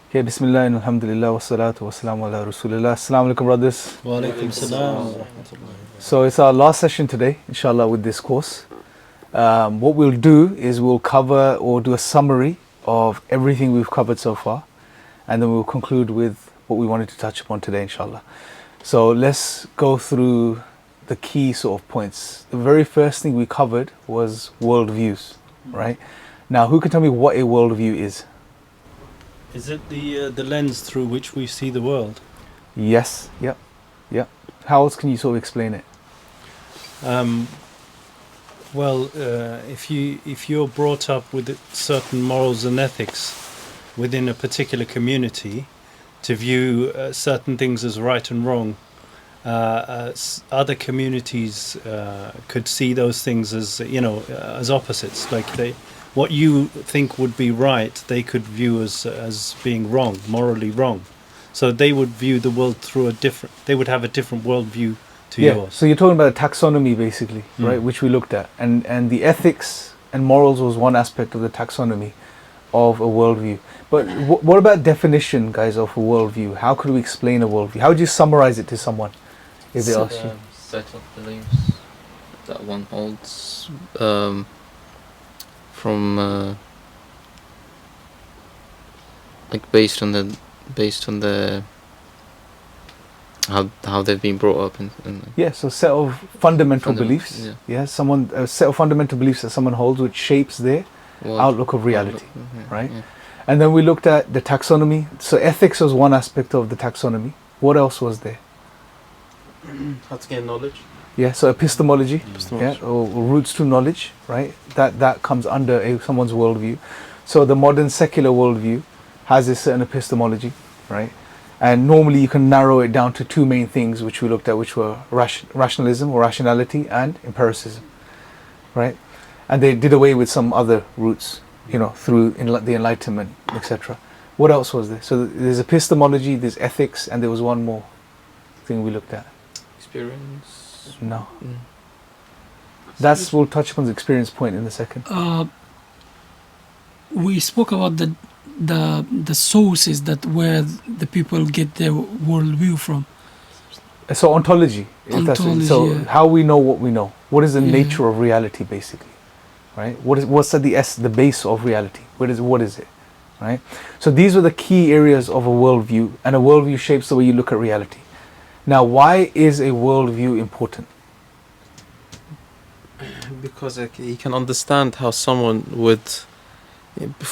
Okay, Bismillah and Alhamdulillah wa salatu wa salamu ala Rasulillah. Assalamu alaikum, brothers. Wa alaikum salam. So it's our last session today, inshallah, with this course. What we'll do is we'll cover or do a summary of everything we've covered so far, and then we'll conclude with what we wanted to touch upon today, inshallah. So let's go through the key sort of points. The very first thing we covered was worldviews, right? Now, who can tell me what a worldview is? Is it the lens through which we see the world? Yes, yep. How else can you sort of explain it? If you're brought up with certain morals and ethics within a particular community, to view certain things as right and wrong, other communities could see those things as as opposites. Like what you think would be right, they could view as being wrong, morally wrong. So they would view the world through they would have a different worldview to yours. So you're talking about a taxonomy basically, right, which we looked at. And the ethics and morals was one aspect of the taxonomy of a worldview. But what about definition, guys, of a worldview? How could we explain a worldview? How would you summarize it to someone if they ask you? Set of beliefs that one holds from like based on the how they've been brought up and So set of fundamental beliefs. A set of fundamental beliefs that someone holds, which shapes their outlook of reality, right? Yeah. And then we looked at the taxonomy. So ethics was one aspect of the taxonomy. What else was there? How to gain knowledge. So epistemology. Or roots to knowledge, right? That comes under someone's worldview. So the modern secular worldview has a certain epistemology, right? And normally you can narrow it down to two main things, which we looked at, which were rationalism or rationality and empiricism, right? And they did away with some other roots, through the Enlightenment, etc. What else was there? So there's epistemology, there's ethics, and there was one more thing we looked at. Experience? No. We'll touch upon the experience point in a second. We spoke about the sources where the people get their worldview from. So ontology. How we know what we know. What is the nature of reality, basically, right? What's at the base of reality? What is it, right? So these were the key areas of a worldview, and a worldview shapes the way you look at reality. Now, why is a worldview important? Because you can understand how someone would.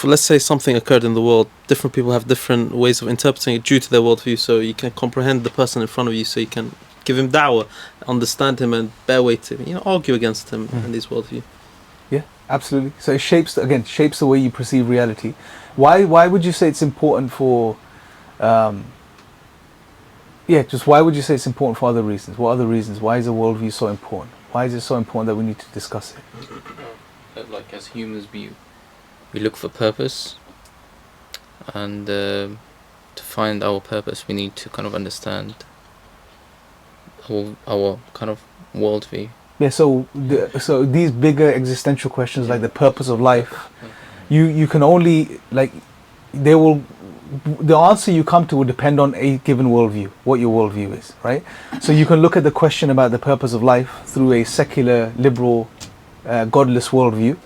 Let's say something occurred in the world, different people have different ways of interpreting it due to their worldview, so you can comprehend the person in front of you, so you can give him da'wah, understand him and bear weight to him, argue against him in his worldview. Yeah, absolutely. So it shapes the way you perceive reality. Why would you say it's important for why would you say it's important for other reasons? What other reasons? Why is a worldview so important? Why is it so important that we need to discuss it? Like as humans we look for purpose, and to find our purpose we need to kind of understand our kind of worldview. So these bigger existential questions like the purpose of life, you can only the answer you come to will depend on a given worldview, what your worldview is, right? So you can look at the question about the purpose of life through a secular, liberal, godless worldview,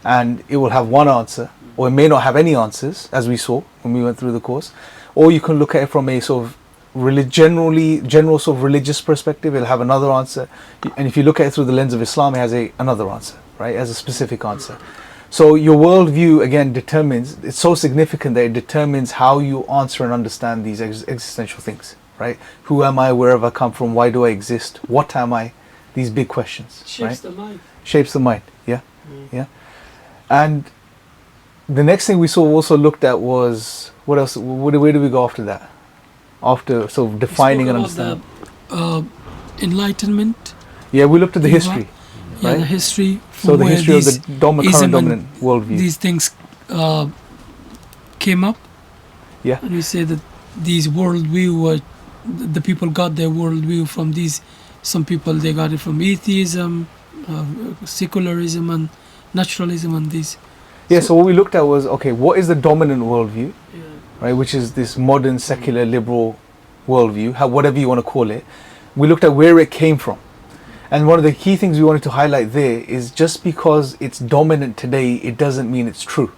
and it will have one answer, or it may not have any answers, as we saw when we went through the course. Or you can look at it from a sort of general sort of religious perspective, it'll have another answer. And if you look at it through the lens of Islam, it has another answer, right? It has a specific answer. So your worldview, again, it's so significant that it determines how you answer and understand these existential things, right? Who am I? Where have I come from? Why do I exist? What am I? These big questions, Shapes the mind. Shapes the mind, yeah. And the next thing we also looked at was, what else? Where do we go after that? After sort of defining and understanding. Enlightenment. Yeah, we looked at the history. Yeah, the history. So the history of the current dominant worldview. These things came up. Yeah. And we say that these worldview the people got their worldview from these. Some people they got it from atheism, secularism, and naturalism, and these. Yeah. So what we looked at was, okay, what is the dominant worldview, right, which is this modern secular liberal worldview, whatever you want to call it. We looked at where it came from. And one of the key things we wanted to highlight there is just because it's dominant today, it doesn't mean it's true,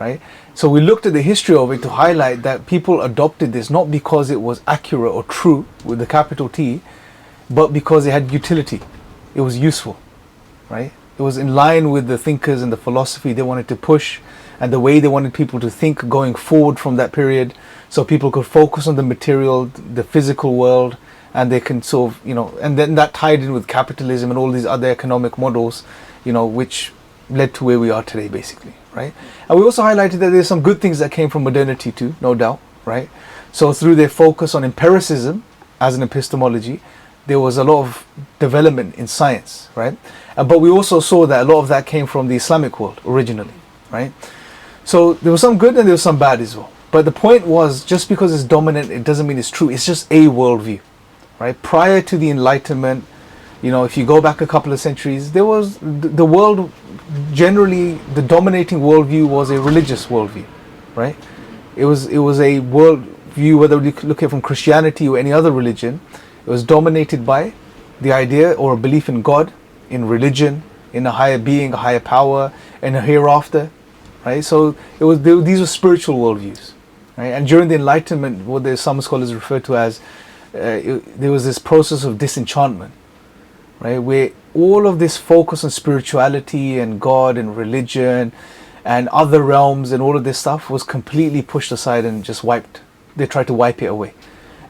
right? So we looked at the history of it to highlight that people adopted this not because it was accurate or true with the capital T, but because it had utility. It was useful, right? It was in line with the thinkers and the philosophy they wanted to push and the way they wanted people to think going forward from that period, so people could focus on the material, the physical world, and they can sort of, and then that tied in with capitalism and all these other economic models, which led to where we are today, basically, right? And we also highlighted that there's some good things that came from modernity too, no doubt, right? So through their focus on empiricism as an epistemology, there was a lot of development in science, right? But we also saw that a lot of that came from the Islamic world originally, right? So there was some good and there was some bad as well. But the point was, just because it's dominant, it doesn't mean it's true. It's just a worldview, right? Prior to the Enlightenment, if you go back a couple of centuries, there was the world, generally the dominating worldview was a religious worldview, right? It was a worldview, whether you look at it from Christianity or any other religion, it was dominated by the idea or a belief in God, in religion, in a higher being, a higher power, and a hereafter, right? So these were spiritual worldviews, right? And during the Enlightenment, what some scholars refer to as there was this process of disenchantment, right, where all of this focus on spirituality and God and religion and other realms and all of this stuff was completely pushed aside and just wiped. They tried to wipe it away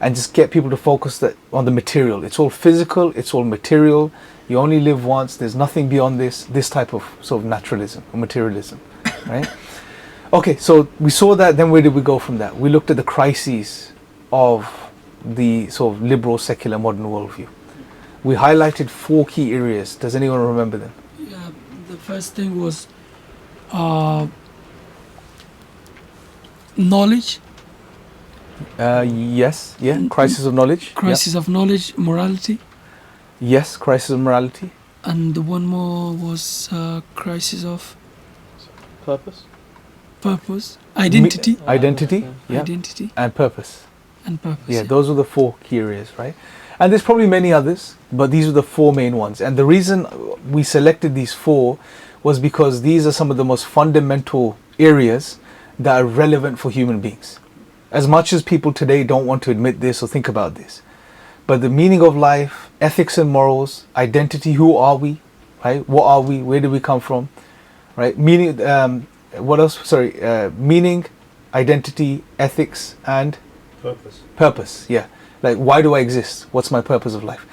and just get people to focus on the material. It's all physical, it's all material. You only live once. There's nothing beyond this type of sort of naturalism or materialism, right? Okay, so we saw that. Then where did we go from that? We looked at the crises of the sort of liberal, secular, modern worldview. We highlighted 4 key areas. Does anyone remember them? Yeah, the first thing was knowledge. Yes, yeah. Crisis of knowledge. Crisis of knowledge, morality. Yes, crisis of morality. And the one more was crisis of purpose, identity. Identity, yeah. Identity And purpose. and purpose. Yeah, those are the 4 key areas, right? And there's probably many others, but these are the 4 main ones. And the reason we selected these 4 was because these are some of the most fundamental areas that are relevant for human beings. As much as people today don't want to admit this or think about this, but the meaning of life, ethics and morals, identity, who are we, right? What are we? Where did we come from, right? Meaning, what else? Sorry, meaning, identity, ethics, and purpose. Yeah, like why do I exist? What's my purpose of life?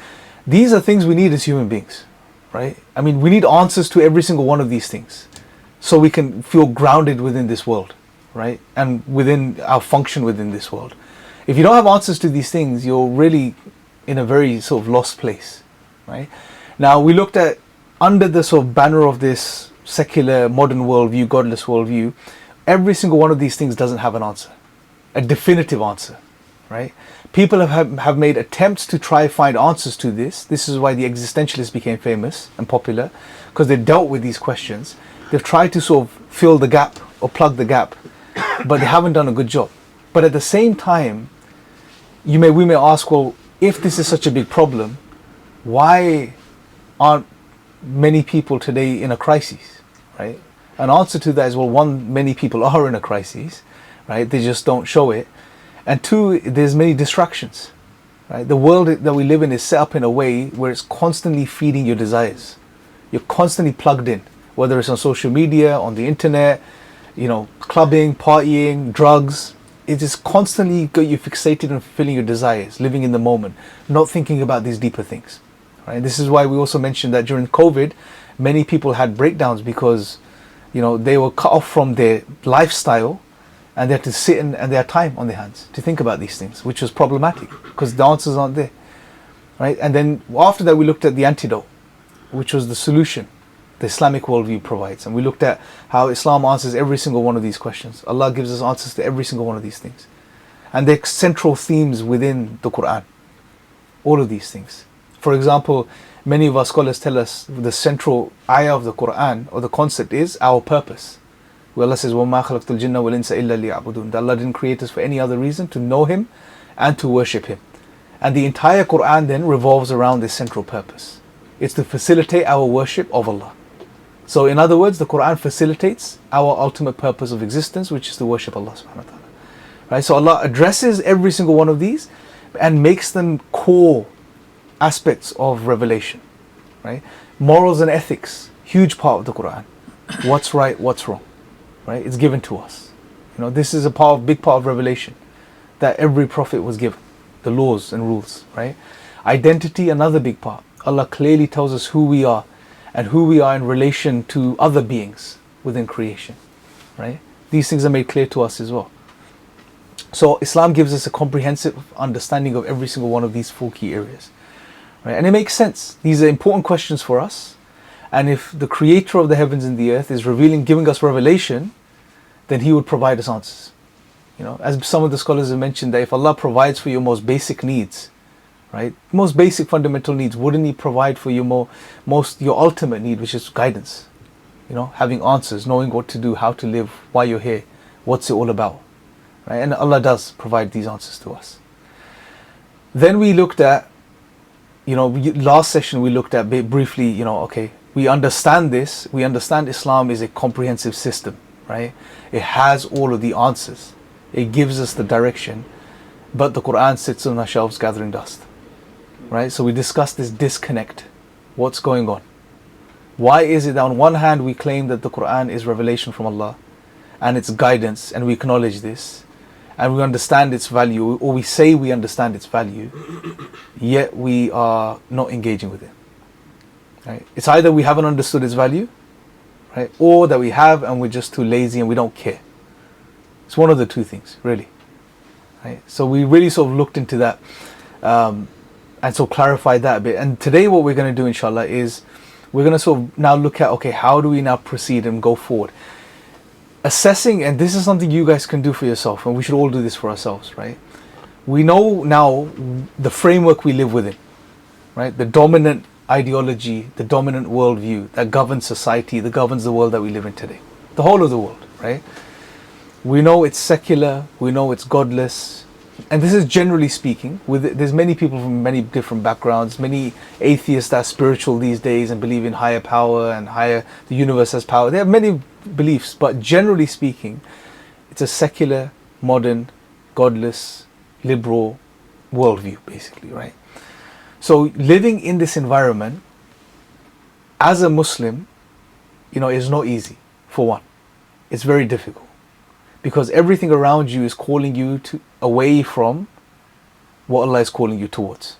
These are things we need as human beings, right? I mean, we need answers to every single one of these things, so we can feel grounded within this world, right? And within our function within this world. If you don't have answers to these things, you're really in a very sort of lost place, right? Now we looked at, under the sort of banner of this secular modern worldview, godless worldview, every single one of these things doesn't have an answer, a definitive answer, right? People have made attempts to try find answers to this. This is why the existentialists became famous and popular, because they dealt with these questions. They've tried to sort of fill the gap or plug the gap, but they haven't done a good job. But at the same time, we may ask, well, if this is such a big problem, why aren't many people today in a crisis, right? An answer to that is, well, 1, many people are in a crisis, right? They just don't show it. And 2, there's many distractions, right? The world that we live in is set up in a way where it's constantly feeding your desires. You're constantly plugged in, whether it's on social media, on the internet, clubbing, partying, drugs. It is constantly got you fixated on fulfilling your desires, living in the moment, not thinking about these deeper things, right? This is why we also mentioned that during COVID, many people had breakdowns because, they were cut off from their lifestyle and they had to sit and they had time on their hands to think about these things, which was problematic because the answers aren't there, right? And then after that, we looked at the antidote, which was the solution the Islamic worldview provides. And we looked at how Islam answers every single one of these questions. Allah gives us answers to every single one of these things. And they're central themes within the Quran. All of these things. For example, many of our scholars tell us the central ayah of the Quran or the concept is our purpose. where Allah says, وَمَا خَلَقْتُ الْجِنَّ وَالْإِنسَ إِلَّا لِيَعْبُدُونَ. That Allah didn't create us for any other reason, to know Him and to worship Him. And the entire Quran then revolves around this central purpose. It's to facilitate our worship of Allah. So in other words, the Quran facilitates our ultimate purpose of existence, which is to worship Allah subhanahu wa ta'ala. Right? So Allah addresses every single one of these and makes them core aspects of revelation. Right? Morals and ethics, huge part of the Quran. What's right, what's wrong. Right? It's given to us. This is big part of revelation that every prophet was given. The laws and rules. Right? Identity, another big part. Allah clearly tells us who we are and who we are in relation to other beings within creation. Right? These things are made clear to us as well. So Islam gives us a comprehensive understanding of every single one of these 4 key areas. Right? And it makes sense. These are important questions for us. And if the creator of the heavens and the earth is giving us revelation, then He would provide us answers. As some of the scholars have mentioned, that if Allah provides for your most basic needs, right, most basic fundamental needs, wouldn't He provide for your your ultimate need, which is guidance? Having answers, knowing what to do, how to live, why you're here, what's it all about? Right? And Allah does provide these answers to us. Then we looked at, last session we looked at briefly, okay, we understand this. We understand Islam is a comprehensive system, right? It has all of the answers. It gives us the direction, but the Quran sits on our shelves gathering dust, right? So we discussed this disconnect. What's going on? Why is it that on one hand we claim that the Quran is revelation from Allah and its guidance, and we acknowledge this, and we understand its value, or we say we understand its value, yet we are not engaging with it? Right? It's either we haven't understood its value, right, or that we have and we're just too lazy and we don't care. It's one of the two things, really. Right? So we really sort of looked into that and so clarified that a bit. And today what we're going to do, inshallah, is we're going to sort of now look at, okay, how do we now proceed and go forward? Assessing, and this is something you guys can do for yourself, and we should all do this for ourselves, right? We know now the framework we live within, right? The dominant ideology, the dominant worldview that governs society, that governs the world that we live in today. The whole of the world, right? We know it's secular, we know it's godless, and this is generally speaking. There's many people from many different backgrounds, many atheists that are spiritual these days and believe in higher power and the universe has power. They have many beliefs, but generally speaking, it's a secular, modern, godless, liberal worldview, basically, right? So living in this environment as a Muslim, is not easy. For one, it's very difficult because everything around you is calling you away from what Allah is calling you towards.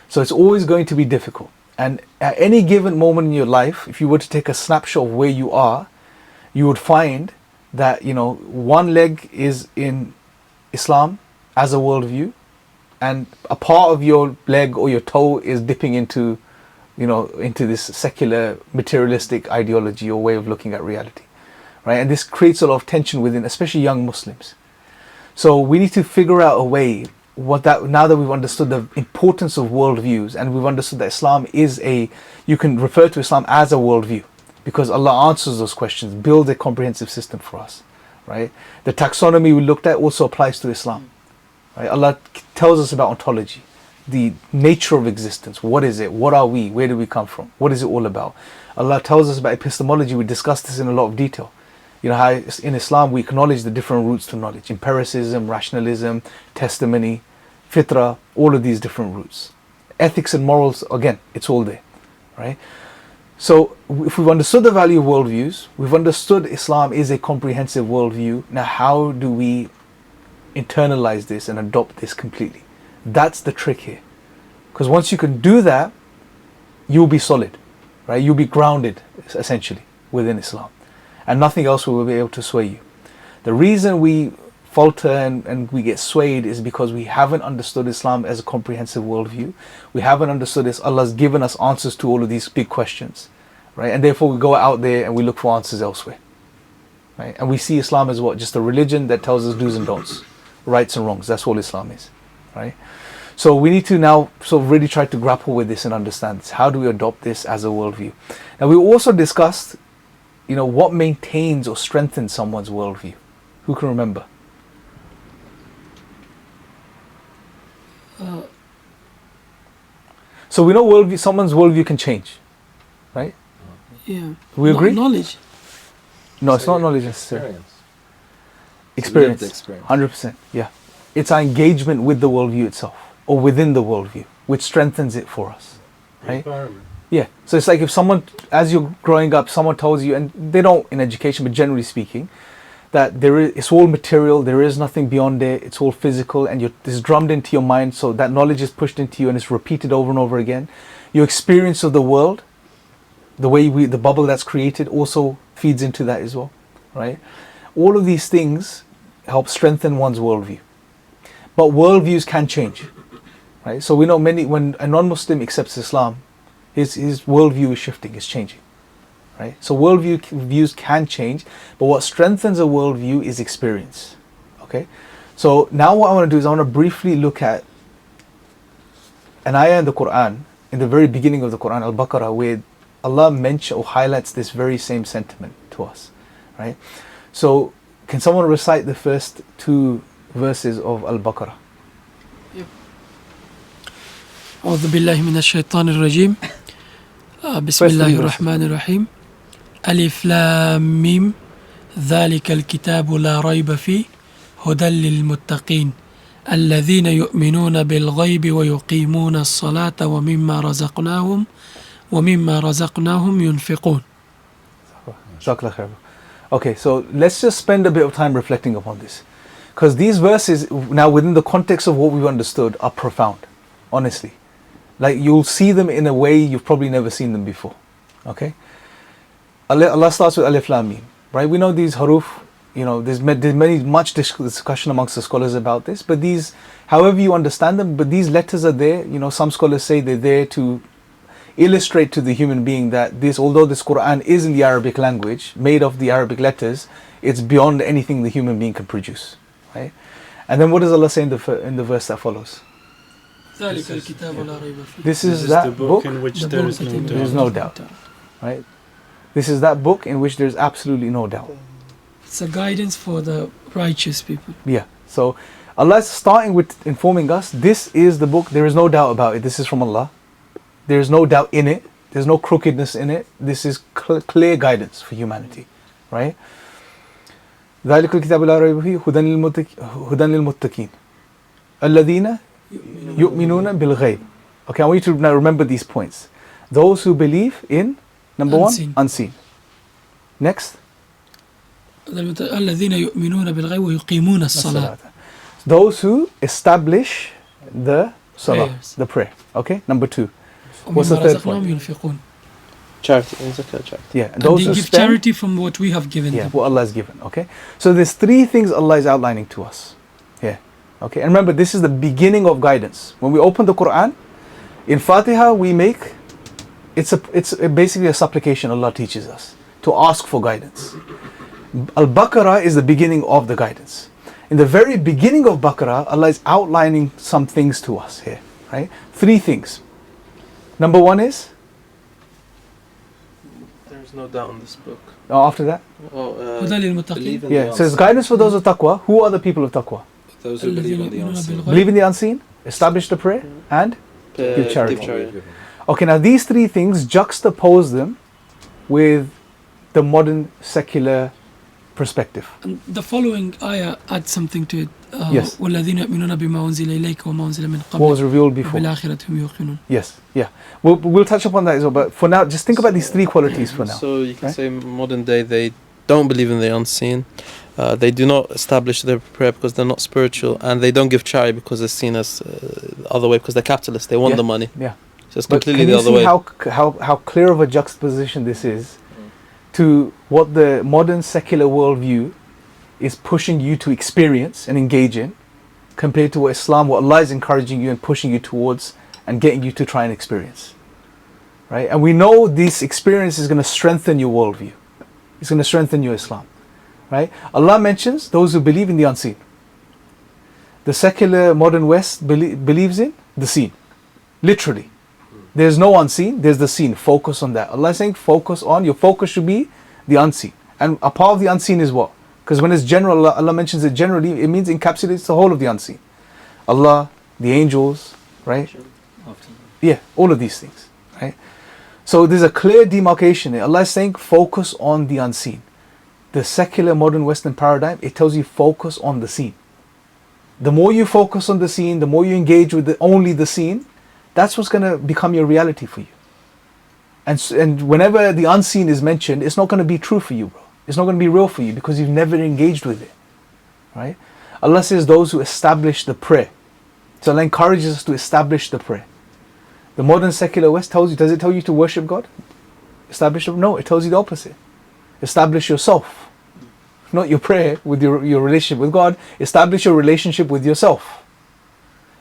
So it's always going to be difficult. And at any given moment in your life, if you were to take a snapshot of where you are, you would find that one leg is in Islam as a worldview, and a part of your leg or your toe is dipping into this secular materialistic ideology or way of looking at reality, right? And this creates a lot of tension within, especially young Muslims. So we need to figure out a way now that we've understood the importance of worldviews, and we've understood that Islam you can refer to Islam as a worldview because Allah answers those questions, builds a comprehensive system for us, right? The taxonomy we looked at also applies to Islam. Right? Allah tells us about ontology, the nature of existence. What is it? What are we? Where do we come from? What is it all about? Allah tells us about epistemology. We discussed this in a lot of detail. How in Islam we acknowledge the different routes to knowledge: empiricism, rationalism, testimony, fitra, all of these different routes. Ethics and morals, again, it's all there, right? So if we've understood the value of worldviews, we've understood Islam is a comprehensive worldview. Now how do we internalize this and adopt this completely? That's the trick here. Because once you can do that, you'll be solid, right? You'll be grounded, essentially, within Islam. And nothing else will be able to sway you. The reason we falter and we get swayed is because we haven't understood Islam as a comprehensive worldview. We haven't understood this. Allah's given us answers to all of these big questions, right? And therefore we go out there and we look for answers elsewhere, right? And we see Islam as what? Just a religion that tells us do's and don'ts, rights and wrongs. That's all Islam is, right? So we need to now sort of really try to grapple with this and understand this. How do we adopt this as a worldview? Now we also discussed, what maintains or strengthens someone's worldview? Who can remember? So we know someone's worldview can change, right? Yeah. We agree? Knowledge. No, it's not knowledge necessarily. Lived Experience. experience. 100%. Yeah. It's our engagement with the worldview itself, or within the worldview, which strengthens it for us, right? Environment. Yeah. So it's like if someone, as you're growing up, someone tells you, and they don't in education, but generally speaking, that it's all material, there is nothing beyond it, it's all physical, and it's drummed into your mind, so that knowledge is pushed into you and it's repeated over and over again. Your experience of the world, the way the bubble that's created also feeds into that as well, right? All of these things help strengthen one's worldview. But worldviews can change, right? So we know when a non-Muslim accepts Islam, his worldview is shifting, is changing. Right? So views can change, but what strengthens a worldview is experience. Okay? So now what I want to do is I want to briefly look at an ayah in the Quran, in the very beginning of the Quran, Al-Baqarah, where Allah mentions or highlights this very same sentiment to us. Right? So can someone recite the first two verses of Al-Baqarah? أعوذ بالله من الشيطان الرجيم. بسم الله الرحمن الرحيم. ألف لام ميم ذلك الكتاب لا ريب فيه هدى للمتقين الذين يؤمنون بالغيب ويقيمون الصلاة ومما رزقناهم ينفقون. Okay, so let's just spend a bit of time reflecting upon this, because these verses now within the context of what we've understood are profound, honestly. Like you'll see them in a way you've probably never seen them before. Okay? Allah starts with Alif Lam Mim, right? We know these haruf, there's much discussion amongst the scholars about this, but these, however you understand them, but these letters are there, some scholars say they're there to illustrate to the human being that although this Quran is in the Arabic language, made of the Arabic letters, it's beyond anything the human being can produce, right? And then what does Allah say in the verse that follows? This is that book in which there is no doubt. There is no doubt, right? This is that book in which there is absolutely no doubt. It's a guidance for the righteous people. Yeah. So Allah is starting with informing us, this is the book, there is no doubt about it. This is from Allah. There is no doubt in it. There's no crookedness in it. This is clear guidance for humanity, right? ذلك الكتاب لا ريب فيه هدى للمتقين الذين يؤمنون بالغيب. Okay, I want you to now remember these points. Those who believe in, number one, unseen. Next. الذين يؤمنون بالغيب ويقيمون الصلاة. Those who establish the salah, Prayers. the prayer. Okay, number two. What's the third point? ينفقون. Charity, and zakat, charity. Yeah, And those they who give spend, charity from what we have given yeah, them. what Allah has given. Okay, so there's three things Allah is outlining to us here. Okay, and remember, this is the beginning of guidance. When we open the Quran, in Fatiha we make it's basically a supplication Allah teaches us to ask for guidance. Al-Baqarah is the beginning of the guidance. In the very beginning of Baqarah, Allah is outlining some things to us here, right? Three things. Number one is, There's no doubt in this book. after that, هدى للمتقين. Believe in yeah, the so it's unseen. guidance for those of taqwa. Who are the people of taqwa? Those who believe in the unseen. Believe in the unseen, establish the prayer, and give charity. Give charity. Okay, now these three things, juxtapose them with the modern secular perspective. And the following ayah adds something to it. Yes. والذين يؤمنون بما أنزل إليك وما أنزل من What was قبلك revealed before. وبالآخرة هم يوقنون. Yes, yeah. We'll touch upon that as well, but for now, just think about these three qualities for now. So you can right? say modern day they don't believe in the unseen. They do not establish their prayer because they're not spiritual, and they don't give charity because they're seen as the other way because they're capitalists. They want Yeah. the money. Yeah. So it's But completely can the you other see way. how clear of a juxtaposition this is to what the modern secular worldview is pushing you to experience and engage in, compared to what Allah is encouraging you and pushing you towards and getting you to try and experience. Right? And we know this experience is going to strengthen your worldview. It's going to strengthen your Islam. Right? Allah mentions those who believe in the unseen. The secular modern West believes in the seen. Literally. There's no unseen, there's the seen. Focus on that. Allah is saying your focus should be the unseen. And a part of the unseen is what? Because when it's general, Allah mentions it generally, it means encapsulates the whole of the unseen. Allah, the angels, right? Yeah, all of these things, right? So there's a clear demarcation there. Allah is saying focus on the unseen. The secular modern Western paradigm, it tells you focus on the seen. The more you focus on the seen, the more you engage with only the seen, that's what's going to become your reality for you. And whenever the unseen is mentioned, it's not going to be true for you, bro. It's not going to be real for you because you've never engaged with it, right? Allah says those who establish the prayer. So Allah encourages us to establish the prayer. The modern secular West tells you, does it tell you to worship God? Establish it? No, it tells you the opposite. Establish yourself. Not your prayer with your relationship with God. Establish your relationship with yourself.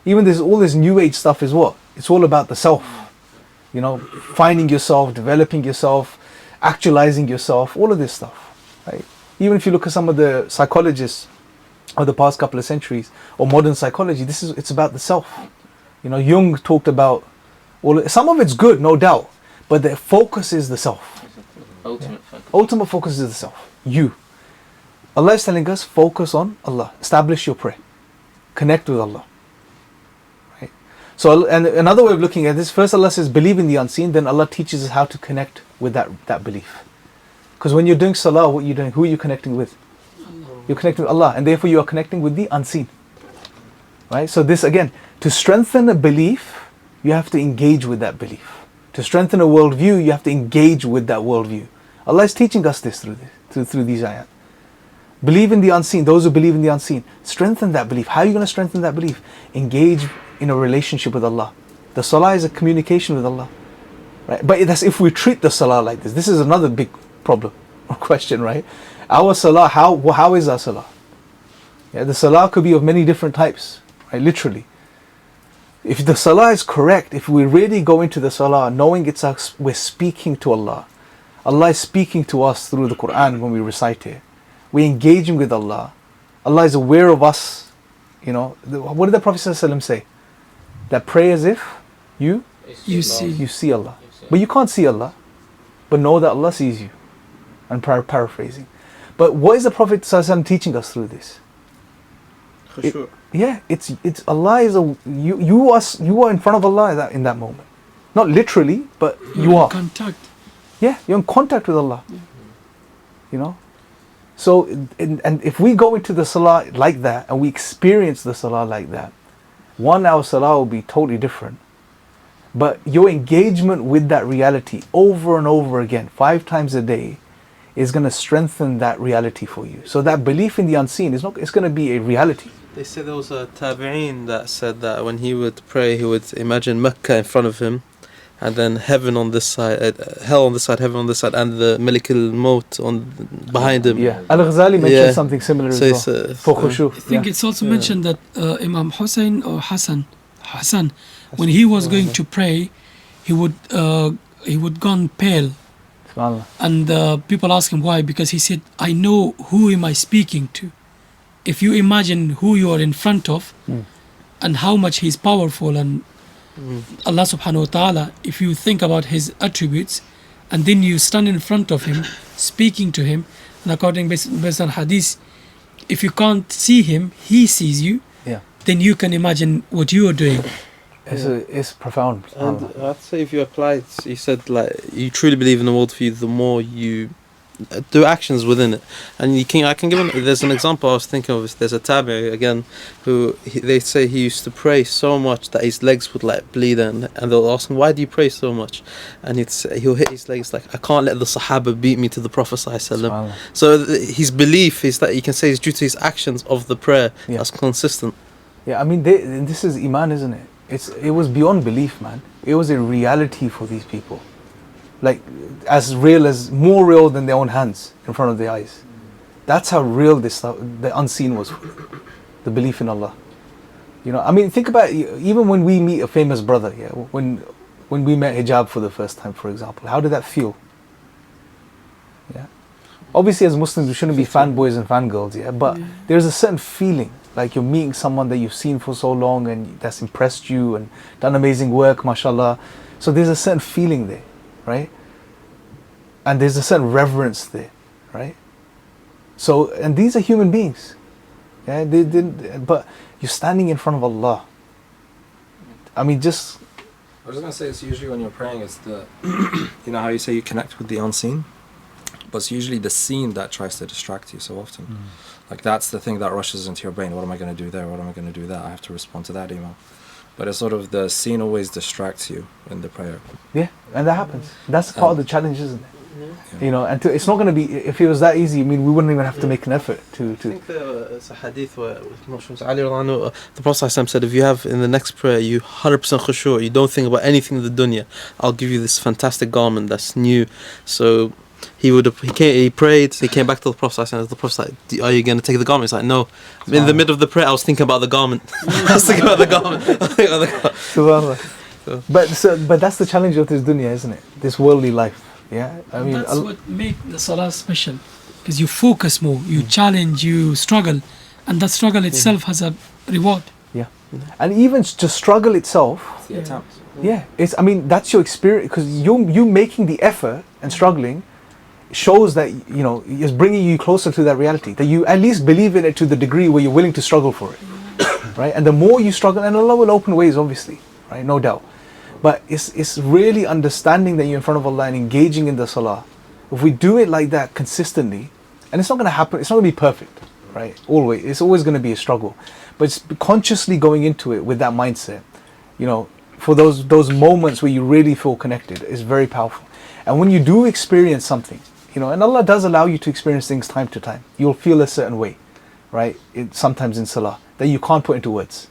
Even all this new age stuff is what? It's all about the self. You know, finding yourself, developing yourself, actualizing yourself, all of this stuff. Right? Even if you look at some of the psychologists of the past couple of centuries or modern psychology, it's about the self. You know, Jung talked about some of it's good, no doubt, but the focus is the self. Ultimate focus is the self. You. Allah is telling us focus on Allah. Establish your prayer. Connect with Allah. Right? So, and another way of looking at this, first Allah says believe in the unseen, then Allah teaches us how to connect with that belief. Because when you're doing salah, what you're doing, who are you connecting with? You're connecting with Allah, and therefore you are connecting with the unseen. Right? So this again, to strengthen a belief, you have to engage with that belief. To strengthen a worldview, you have to engage with that worldview. Allah is teaching us this through these ayat. Believe in the unseen, those who believe in the unseen. Strengthen that belief. How are you going to strengthen that belief? Engage in a relationship with Allah. The salah is a communication with Allah. Right? But that's if we treat the salah like this. This is another big problem or question, right? Our salah, how is our salah? Yeah, the salah could be of many different types, right? Literally. If the salah is correct, if we really go into the salah knowing it's us, we're speaking to Allah. Allah is speaking to us through the Quran when we recite it. We're engaging with Allah. Allah is aware of us. You know, what did the Prophet ﷺ say? That pray as if you see Allah. But you can't see Allah. But know that Allah sees you. I'm paraphrasing. But what is the Prophet ﷺ teaching us through this? It's Allah is you are in front of Allah in that moment. Not literally, but you are. Contact. Yeah, you're in contact with Allah. Yeah. You know? So, and if we go into the salah like that, and we experience the salah like that, our salah will be totally different. But your engagement with that reality over and over again, 5 times a day, is going to strengthen that reality for you. So that belief in the unseen it's going to be a reality. They say there was a tabi'een that said that when he would pray, he would imagine Mecca in front of him, and then heaven on this side, hell on this side, heaven on this side, and the Malik al-Maut behind him. Yeah, Al-Ghazali mentioned something similar as well. For khushu. I think it's also mentioned that Imam Hussein or Hassan, when he was going to pray, he would gone pale. And people ask him why, because he said, I know who am I speaking to. If you imagine who you are in front of and how much he's powerful and Allah subhanahu wa ta'ala, if you think about his attributes and then you stand in front of him speaking to him, and according based on hadith, if you can't see him, he sees you, then you can imagine what you are doing. It's profound. And I'd say if you apply it, you said like you truly believe in the worldview, the more you do actions within it. And I can give there's an example I was thinking of. There's a tabi again who they say he used to pray so much that his legs would like bleed, and they'll ask him, why do you pray so much? And he'll hit his legs like, I can't let the Sahaba beat me to the Prophet ﷺ. So his belief is that you can say is due to his actions of the prayer that's consistent. Yeah, I mean this is Iman, isn't it? It was beyond belief, man. It was a reality for these people. Like more real than their own hands in front of their eyes. That's how real the unseen was. The belief in Allah. You know, I mean, think about even when we meet a famous brother. Yeah, when we met hijab for the first time, for example, how did that feel? Yeah. Obviously, as Muslims, we shouldn't be fanboys and fangirls. Yeah, but there's a certain feeling. Like you're meeting someone that you've seen for so long and that's impressed you and done amazing work, mashallah. So there's a certain feeling there, right? And there's a certain reverence there. right? So, and these are human beings. Yeah, they didn't, but you're standing in front of Allah. I mean, just. I was going to say, it's usually when you're praying, it's the, you know how you say you connect with the unseen? But it's usually the scene that tries to distract you so often. Like, that's the thing that rushes into your brain. What am I going to do there? What am I going to do that? I have to respond to that email. But it's sort of the scene always distracts you in the prayer. Yeah, and that happens. That's part of the challenge, isn't it? You know, and it's not going to be, if it was that easy, I mean, we wouldn't even have to make an effort to. I think it's a hadith where the Prophet said, if you have in the next prayer, you 100% khushu', you don't think about anything in the dunya, I'll give you this fantastic garment that's new. So he prayed, he came back to the Prophet and the Prophet said, are you going to take the garment? He's like, no. In the middle of the prayer, I was thinking about the garment. I was thinking about the garment. But that's the challenge of this dunya, isn't it? This worldly life. Yeah, I mean, that's what makes the salah special, because you focus more, you challenge, you struggle, and that struggle itself has a reward. Yeah, and even to struggle itself, The attempt. yeah, it's. I mean, that's your experience, because you making the effort and struggling shows that, you know, is bringing you closer to that reality, that you at least believe in it to the degree where you're willing to struggle for it, right? And the more you struggle, and Allah will open ways, obviously, right? No doubt. But it's really understanding that you're in front of Allah and engaging in the salah. If we do it like that consistently, and it's not going to happen, it's not going to be perfect, right? Always, it's always going to be a struggle. But it's consciously going into it with that mindset, you know, for those moments where you really feel connected is very powerful. And when you do experience something, you know, and Allah does allow you to experience things time to time, you'll feel a certain way, right? Sometimes in salah, that you can't put into words.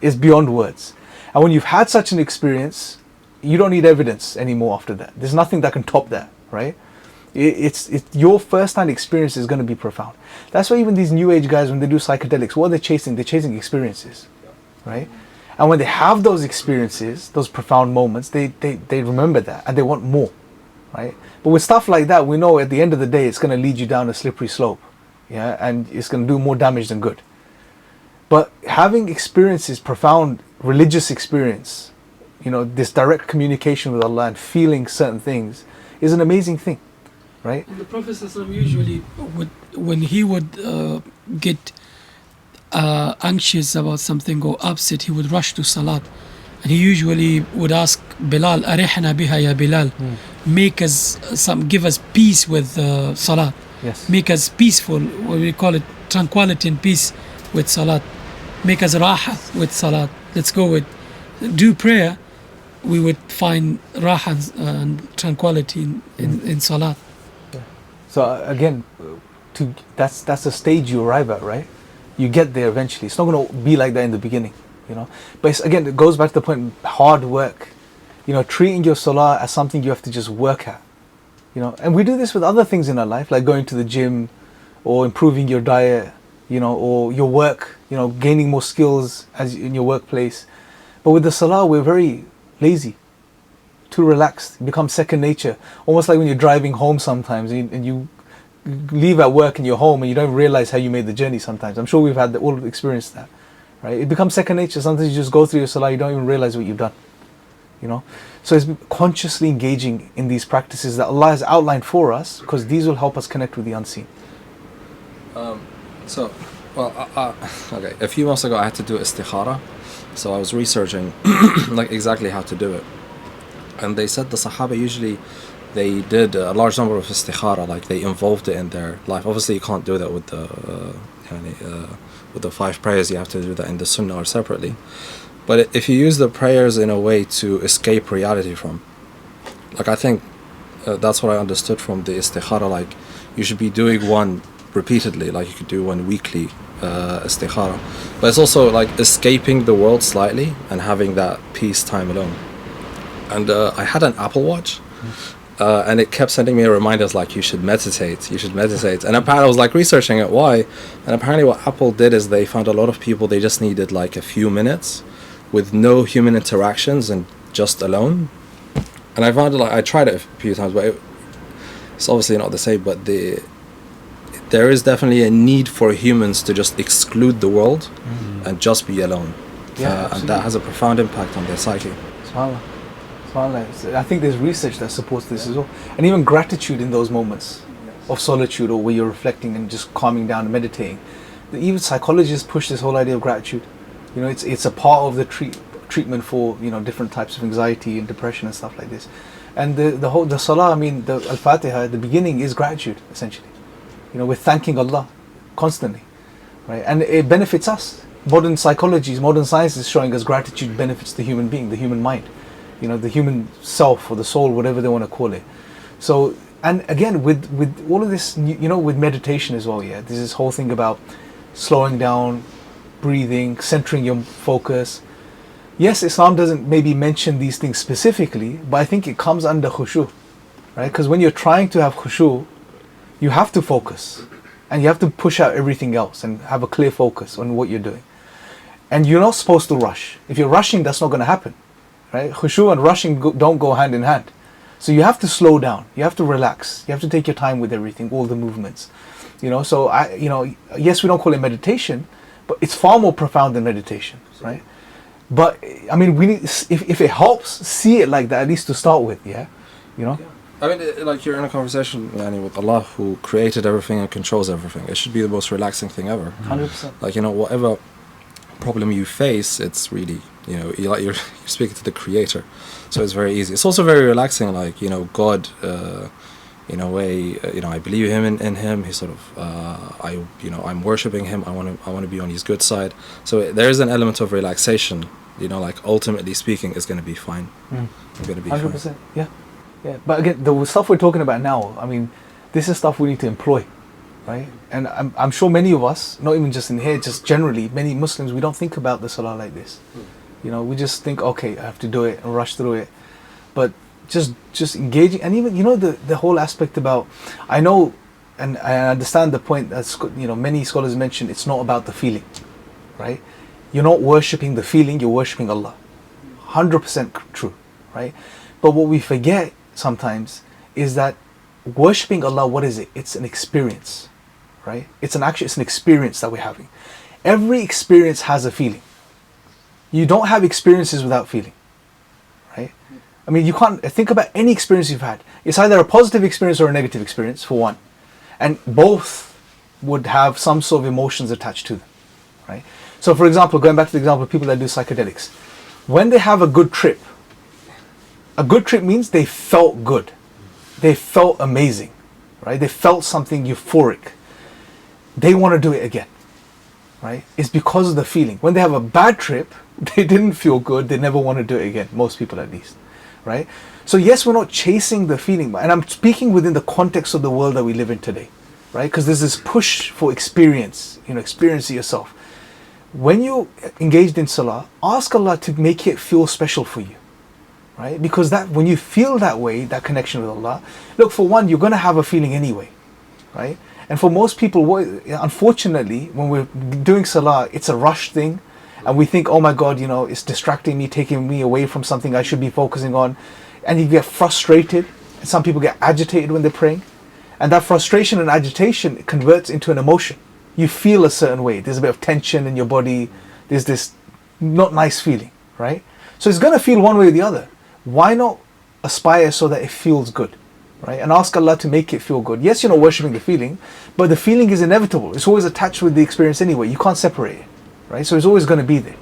It's beyond words. And when you've had such an experience, you don't need evidence anymore after that. There's nothing that can top that, right? It's your first-hand experience is going to be profound. That's why even these new age guys, when they do psychedelics, what are they chasing? They're chasing experiences, right? And when they have those experiences, those profound moments, they remember that and they want more, right? But with stuff like that, we know at the end of the day, it's going to lead you down a slippery slope, yeah, and it's going to do more damage than good. But having experiences, profound religious experience, you know, this direct communication with Allah and feeling certain things is an amazing thing, right? And the Prophet ﷺ usually when he would get anxious about something or upset, he would rush to salat, and he usually would ask Bilal, "Arihna biha ya Bilal," make us give us peace with salat. Yes. Make us peaceful. What we call it, tranquility and peace with salat. Make us raha with salat. Let's go with do prayer. We would find raha and tranquility in salat. Yeah. So again, that's the stage you arrive at, right? You get there eventually. It's not going to be like that in the beginning, you know. But again, it goes back to the point: hard work. You know, treating your salah as something you have to just work at. You know, and we do this with other things in our life, like going to the gym, or improving your diet. You know, or your work. You know, gaining more skills as in your workplace. But with the salah, we're very lazy, too relaxed. It becomes second nature. Almost like when you're driving home sometimes, and you leave at work and you're home, and you don't realize how you made the journey. Sometimes I'm sure we've all experienced that, right? It becomes second nature. Sometimes you just go through your salah, you don't even realize what you've done. You know, so it's consciously engaging in these practices that Allah has outlined for us, because these will help us connect with the unseen. Okay, a few months ago I had to do istikhara, so I was researching like exactly how to do it, and they said the Sahaba usually they did a large number of istikhara, like they involved it in their life. Obviously you can't do that with the 5 prayers. You have to do that in the Sunnah or separately. But if you use the prayers in a way to escape reality from, like I think that's what I understood from the istikhara, like you should be doing one repeatedly, like you could do one weekly istikhara, but it's also like escaping the world slightly and having that peace time alone. And I had an Apple Watch, and it kept sending me reminders like you should meditate, and apparently I was like researching it, why, and apparently what Apple did is they found a lot of people, they just needed like a few minutes with no human interactions and just alone. And I found it, like I tried it a few times, but it's obviously not the same. But there is definitely a need for humans to just exclude the world and just be alone. Yeah, and that has a profound impact on their psyche. SubhanAllah. SubhanAllah. I think there's research that supports this as well. And even gratitude in those moments. of solitude, or where you're reflecting and just calming down and meditating. Even psychologists push this whole idea of gratitude. You know, it's a part of the treatment for, you know, different types of anxiety and depression and stuff like this. And the salah, I mean, the al-Fatiha at the beginning is gratitude, essentially. You know, we're thanking Allah constantly, right? And it benefits us. Modern psychology, modern science is showing us gratitude benefits the human being, the human mind, you know, the human self or the soul, whatever they want to call it. So, and again, with all of this, you know, with meditation as well, yeah, there's this whole thing about slowing down, breathing, centering your focus. Yes, Islam doesn't maybe mention these things specifically, but I think it comes under khushu, right? Because when you're trying to have khushu, you have to focus and you have to push out everything else and have a clear focus on what you're doing. And you're not supposed to rush. If you're rushing, that's not going to happen, right? Khushu and rushing don't go hand in hand. So you have to slow down. You have to relax. You have to take your time with everything, all the movements. You know, so yes, we don't call it meditation, but it's far more profound than meditation, right? But I mean, we need, if it helps, see it like that, at least to start with, yeah? You know? Yeah. I mean, like you're in a conversation with Allah, who created everything and controls everything. It should be the most relaxing thing ever. 100%. Like, you know, whatever problem you face, it's really, you know, you're speaking to the creator, so it's very easy. It's also very relaxing, like, you know, God, in a way, you know, I believe in him. He sort of, I'm worshiping him. I want to be on his good side. So there is an element of relaxation. You know, like ultimately speaking, it's going to be fine. It's going to be 100%. fine. Yeah. But again, the stuff we're talking about now, I mean, this is stuff we need to employ, right? And I'm sure many of us, not even just in here, just generally, many Muslims, we don't think about the salah like this. You know, we just think, okay, I have to do it and rush through it. But just engaging, and even, you know, the whole aspect about, I know and I understand the point that, you know, many scholars mention, it's not about the feeling, right? You're not worshipping the feeling, you're worshipping Allah. 100% true, right? But what we forget sometimes is that worshipping Allah, what is it? It's an experience, right? It's an experience that we're having. Every experience has a feeling. You don't have experiences without feeling, right? I mean, you can't think about any experience you've had. It's either a positive experience or a negative experience, for one. And both would have some sort of emotions attached to them, right? So for example, going back to the example of people that do psychedelics, when they have a good trip means they felt good. They felt amazing, right? They felt something euphoric. They want to do it again, right? It's because of the feeling. When they have a bad trip, they didn't feel good. They never want to do it again. Most people, at least, right? So yes, we're not chasing the feeling, and I'm speaking within the context of the world that we live in today, right? Because there's this push for experience, you know, experience it yourself. When you're engaged in salah, ask Allah to make it feel special for you, right? Because that, when you feel that way, that connection with Allah, look, for one, you're going to have a feeling anyway, right? And for most people, unfortunately, when we're doing salah, it's a rush thing, and we think, oh my God, you know, it's distracting me, taking me away from something I should be focusing on, and you get frustrated. And some people get agitated when they're praying, and that frustration and agitation converts into an emotion. You feel a certain way. There's a bit of tension in your body. There's this not nice feeling, right? So it's going to feel one way or the other. Why not aspire so that it feels good, right? And ask Allah to make it feel good. Yes, you're not worshipping the feeling, but the feeling is inevitable. It's always attached with the experience anyway. You can't separate it, right? So it's always going to be there,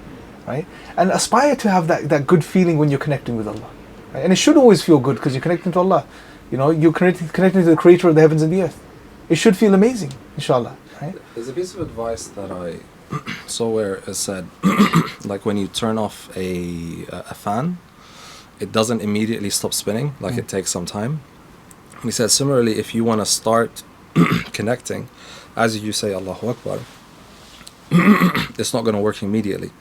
right? And aspire to have that good feeling when you're connecting with Allah, right? And it should always feel good because you're connecting to Allah. You know, you're connecting to the creator of the heavens and the earth. It should feel amazing, inshallah, right? There's a piece of advice that I saw where it said, like when you turn off a fan, it doesn't immediately stop spinning, like it takes some time. And he said, similarly, if you want to start connecting, as you say Allahu Akbar, it's not going to work immediately.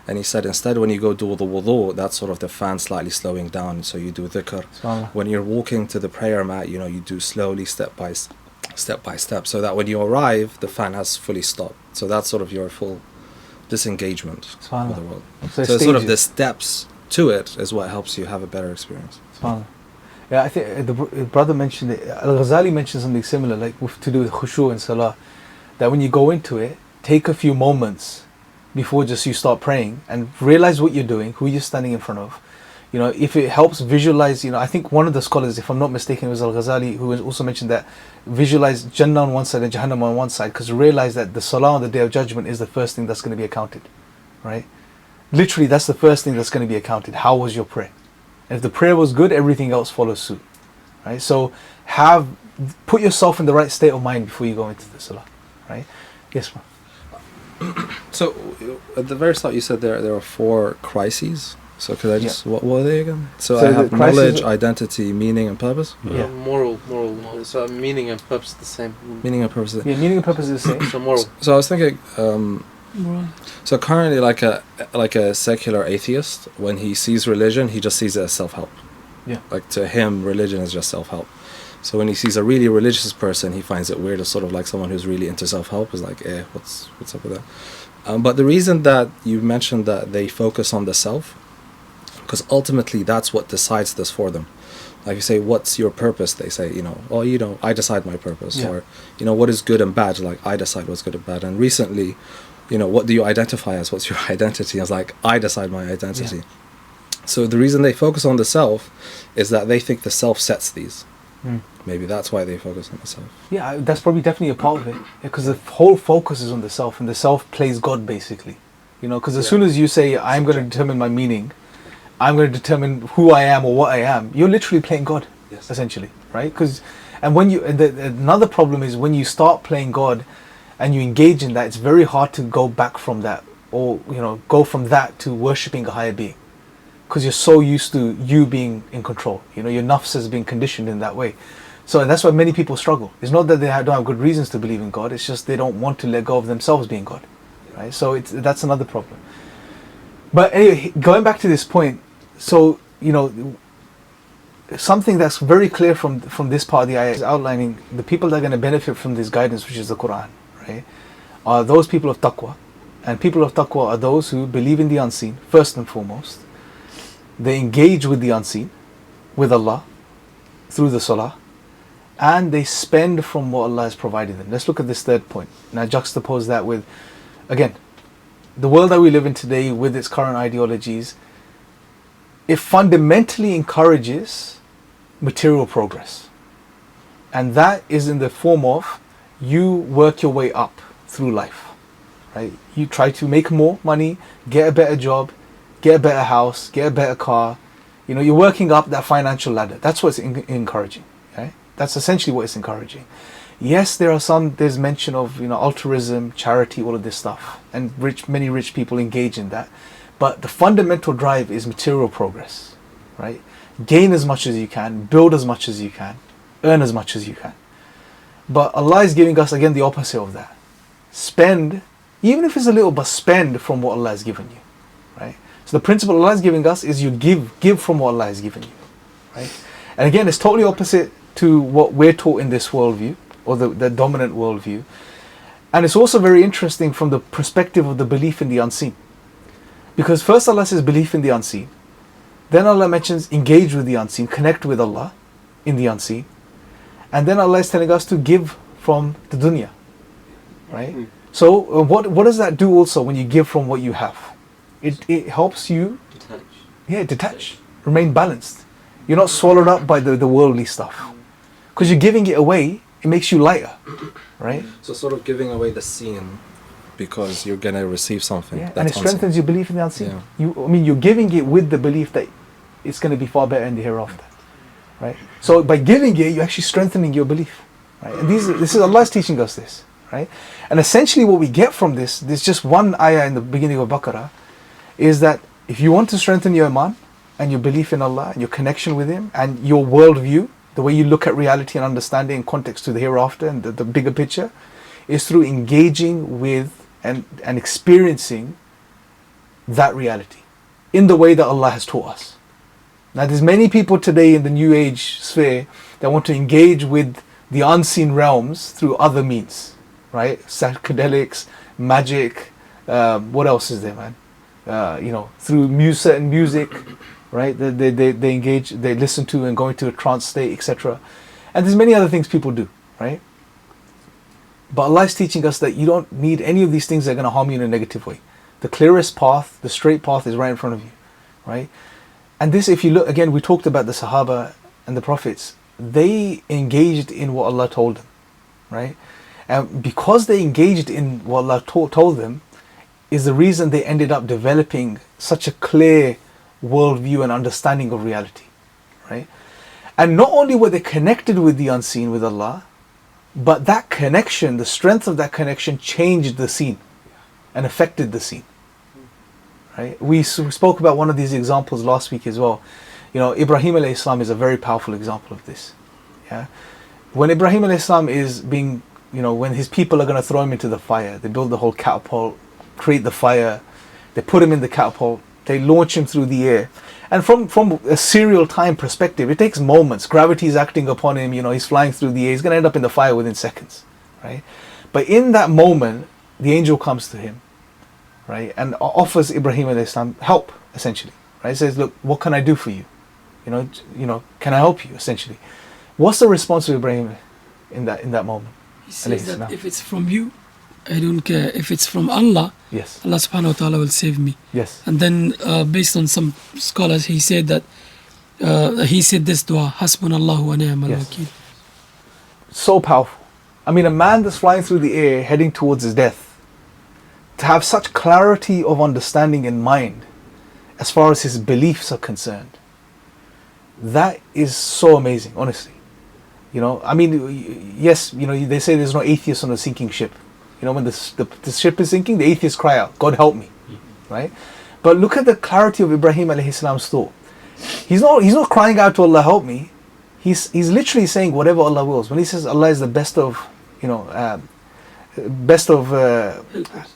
And he said, instead, when you go do the wudu, that's sort of the fan slightly slowing down, so you do dhikr. When you're walking to the prayer mat, you know, you do slowly, step by step, so that when you arrive, the fan has fully stopped. So that's sort of your full disengagement with the world. So sort of the steps to it is what helps you have a better experience. Yeah, I think the brother mentioned it. Al-Ghazali mentioned something similar, like to do with khushu and salah, that when you go into it, take a few moments before just you start praying and realize what you're doing, who you're standing in front of. You know, if it helps visualize, you know, I think one of the scholars, if I'm not mistaken, was Al-Ghazali, who has also mentioned that visualize Jannah on one side and Jahannam on one side, because realize that the Salah on the Day of Judgment is the first thing that's going to be accounted, right? Literally, that's the first thing that's going to be accounted. How was your prayer? And if the prayer was good, everything else follows suit, right? So put yourself in the right state of mind before you go into the Salah, right? Yes, ma'am. So at the very start, you said there are 4 crises. So could I just what were they again? So I have knowledge, identity, meaning, and purpose. Yeah. Moral. So meaning and purpose the same. Meaning and purpose. Yeah, meaning and purpose is the same. So moral. So I was thinking. Moral. So currently, like a secular atheist, when he sees religion, he just sees it as self-help. Yeah. Like to him, religion is just self-help. So when he sees a really religious person, he finds it weird. It's sort of like someone who's really into self-help is like, what's up with that? But the reason that you mentioned that they focus on the self, because ultimately that's what decides this for them. Like you say, what's your purpose? They say, I decide my purpose. Yeah. Or, what is good and bad? Like, I decide what's good and bad. And recently, what do you identify as? What's your identity? It's like, I decide my identity. Yeah. So the reason they focus on the self is that they think the self sets these. Maybe that's why they focus on the self. Yeah, that's probably definitely a part of it, because the whole focus is on the self, and the self plays God basically. Because as soon as you say, I'm going to determine my meaning, I'm going to determine who I am or what I am, you're literally playing God, essentially, right? Another problem is when you start playing God and you engage in that, it's very hard to go back from that, or go from that to worshipping a higher being, because you're so used to you being in control. Your nafs has been conditioned in that way. So that's why many people struggle. It's not that they don't have good reasons to believe in God, it's just they don't want to let go of themselves being God, right? So that's another problem. But anyway, going back to this point, so something that's very clear from this part of the ayah is outlining the people that are going to benefit from this guidance, which is the Quran, right, are those people of taqwa. And people of taqwa are those who believe in the unseen, first and foremost. They engage with the unseen, with Allah, through the salah, and they spend from what Allah has provided them. Let's look at this third point. Now juxtapose that with, again, the world that we live in today with its current ideologies. It fundamentally encourages material progress. And that is in the form of you work your way up through life, right? You try to make more money, get a better job, get a better house, get a better car. You're working up that financial ladder. That's what it's encouraging, right? That's essentially what it's encouraging. Yes, there's mention of, altruism, charity, all of this stuff. And many rich people engage in that. But the fundamental drive is material progress, right? Gain as much as you can, build as much as you can, earn as much as you can. But Allah is giving us, again, the opposite of that. Spend, even if it's a little, but spend from what Allah has given you, right? So the principle Allah is giving us is you give from what Allah has given you, right? And again, it's totally opposite to what we're taught in this worldview, or the dominant worldview. And it's also very interesting from the perspective of the belief in the unseen. Because first Allah says belief in the unseen. Then Allah mentions engage with the unseen, connect with Allah in the unseen. And then Allah is telling us to give from the dunya. Right? So what does that do also when you give from what you have? It helps you detach, remain balanced. You're not swallowed up by the worldly stuff. Because you're giving it away, it makes you lighter. Right? So sort of giving away the seen because you're going to receive something. Yeah, and it strengthens your belief in the unseen. Yeah. You're giving it with the belief that it's going to be far better in the hereafter. Right? So by giving it, you're actually strengthening your belief. Right? And this is Allah's teaching us this. Right? And essentially what we get from this, there's just one ayah in the beginning of Baqarah, is that if you want to strengthen your iman and your belief in Allah and your connection with Him and your worldview, the way you look at reality and understanding in context to the hereafter and the bigger picture, is through engaging with and experiencing that reality in the way that Allah has taught us. Now there's many people today in the New Age sphere that want to engage with the unseen realms through other means, right? Psychedelics, magic, what else is there, man? Through certain music, right? They engage, they listen to and go into a trance state, etc. And there's many other things people do, right? But Allah is teaching us that you don't need any of these things that are going to harm you in a negative way. The clearest path, the straight path is right in front of you, right? And this, if you look, again, we talked about the Sahaba and the Prophets. They engaged in what Allah told them, right? And because they engaged in what Allah told them, is the reason they ended up developing such a clear worldview and understanding of reality, right? And not only were they connected with the unseen, with Allah, but that connection, the strength of that connection changed the scene and affected the scene, right? We spoke about one of these examples last week as well. You know, Ibrahim alayhi salam is a very powerful example of this. Yeah, when Ibrahim alayhi salam is being, you know, when his people are going to throw him into the fire, they build the whole catapult, create the fire, they put him in the catapult, they launch him through the air. And from a serial time perspective, it takes moments. Gravity is acting upon him, you know, he's flying through the air, he's going to end up in the fire within seconds, right? But in that moment, the angel comes to him, right, and offers Ibrahim alayhi salam help, essentially, right? Says, look, what can I do for you? You know, can I help you, essentially? What's the response of Ibrahim in that moment? He says that if it's from you, I don't care. If it's from Allah, yes, Allah subhanahu wa ta'ala will save me. Yes. And then based on some scholars, he said that he said this dua, Hasbunallahu wa ni'mal wakeel. So powerful. I mean, a man that's flying through the air heading towards his death, to have such clarity of understanding in mind as far as his beliefs are concerned, that is so amazing, honestly. You know, I mean, yes, you know, they say there's no atheist on a sinking ship. You know, when the ship is sinking, the atheists cry out, God help me, right? But look at the clarity of Ibrahim alayhi salam's thought. He's not crying out to Allah help me. He's literally saying whatever Allah wills. When he says Allah is the best of, you know,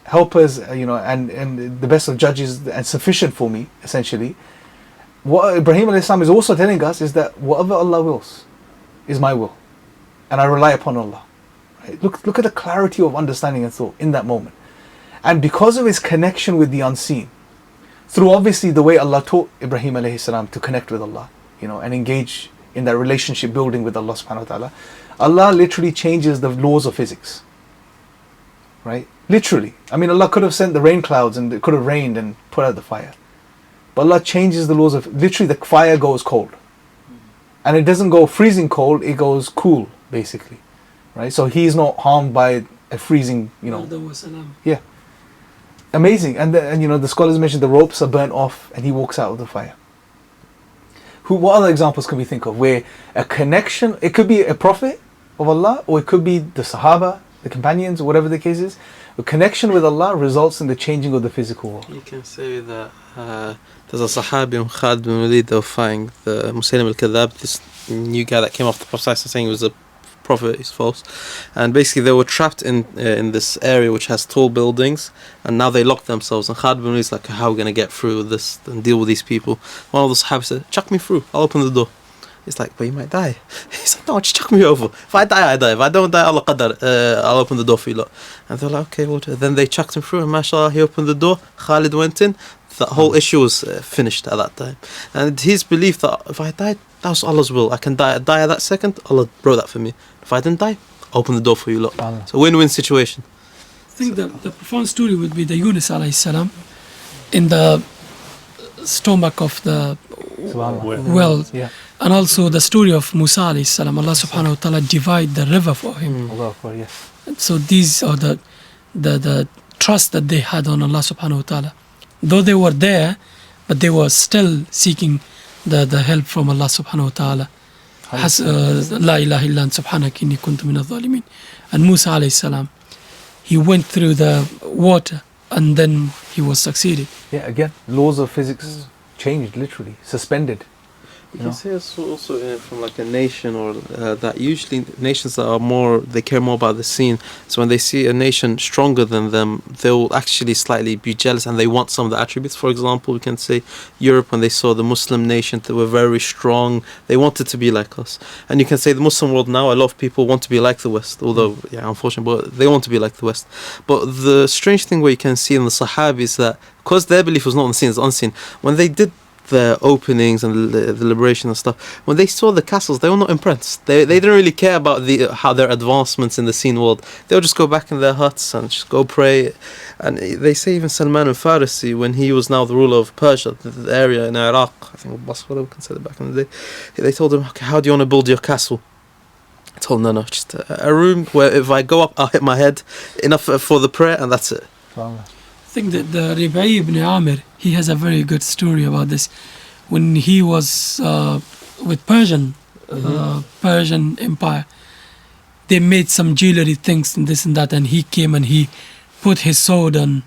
helpers, you know, and the best of judges and sufficient for me, essentially. What Ibrahim alayhi salam is also telling us is that whatever Allah wills is my will, and I rely upon Allah. Right? Look at the clarity of understanding and thought in that moment. And because of his connection with the unseen, through obviously the way Allah taught Ibrahim alayhi salam to connect with Allah, you know, and engage in that relationship building with Allah subhanahu wa ta'ala, Allah literally changes the laws of physics. Right? Literally. I mean, Allah could have sent the rain clouds and it could have rained and put out the fire. But Allah changes the laws of, literally the fire goes cold. And it doesn't go freezing cold, it goes cool, basically. Right? So he's not harmed by a freezing, you know. Yeah. Amazing. And you know, the scholars mentioned the ropes are burnt off and he walks out of the fire. What other examples can we think of where a connection, it could be a prophet of Allah, or it could be the Sahaba, the companions, or whatever the case is. A connection with Allah results in the changing of the physical world. You can say that there's a Sahabi, Khalid bin Walid, they were fighting the Musaylim al-Kadhab, this new guy that came off the Prophet saying he was a prophet, he's false. And basically they were trapped in this area which has tall buildings, and now they locked themselves. And Khalid bin Walid is like, how are we going to get through this and deal with these people? One of the Sahabis said, chuck me through, I'll open the door. It's like, but you might die. He's like, no, just chuck me over. If I die, I die. If I don't die, Allah qadar, I'll open the door for you lot. And they're like, okay, well, then they chucked him through, and mashallah, he opened the door, Khalid went in, the whole issue was finished at that time. And his belief that if I died, that was Allah's will. I can die at that second, Allah wrote that for me. If I didn't die, open the door for you lot. So win-win situation. I think the profound story would be the Yunus alayhi salam in the stomach of the well. Yeah. And also the story of Musa alayhi salam. Allah subhanahu wa ta'ala divide the river for him. Yes. So these are the trust that they had on Allah subhanahu wa ta'ala. Though they were there, but they were still seeking the help from Allah subhanahu wa ta'ala. La ilaha illa anta subhanaka inni kuntu minadh dhalimin. And Musa alayhi salam, he went through the water and then he was succeeded. Yeah, again, laws of physics changed, literally, suspended. You can say it's also from like a nation, or that usually nations that are more, they care more about the scene. So when they see a nation stronger than them, they'll actually slightly be jealous and they want some of the attributes. For example, we can say Europe, when they saw the Muslim nation that were very strong, they wanted to be like us. And you can say the Muslim world now, a lot of people want to be like the West, although, yeah, unfortunately, but they want to be like the West. But the strange thing where you can see in the Sahabis that, because their belief was not on the scene, it's unseen, when they did the openings and the liberation and stuff, when they saw the castles, they were not impressed. They didn't really care about how their advancements in the seen world. They'll just go back in their huts and just go pray. And they say even Salman al-Farisi, when he was now the ruler of Persia, the area in Iraq, I think Basra we considered back in the day, they told him, okay, how do you want to build your castle? I told him, no, just a room where if I go up, I'll hit my head, enough for the prayer, and that's it. I think that the Ribai ibn Amir, he has a very good story about this. When he was with Persian Empire, they made some jewelry things and this and that, and he came and he put his sword on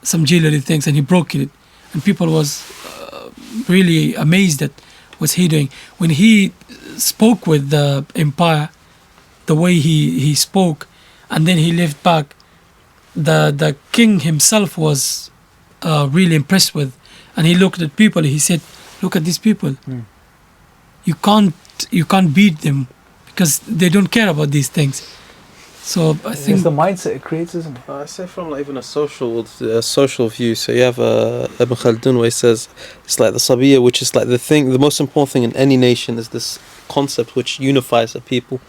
some jewelry things and he broke it, and people was really amazed at what's he doing. When he spoke with the empire, the way he spoke, and then he left back, the king himself was really impressed with, and he looked at people, he said, look at these people, you can't beat them because they don't care about these things. So I think it's the mindset it creates, isn't it? I say from like even a social view. So you have Ibn Khaldun where he says it's like the Sabiya, which is like the most important thing in any nation is this concept which unifies a people.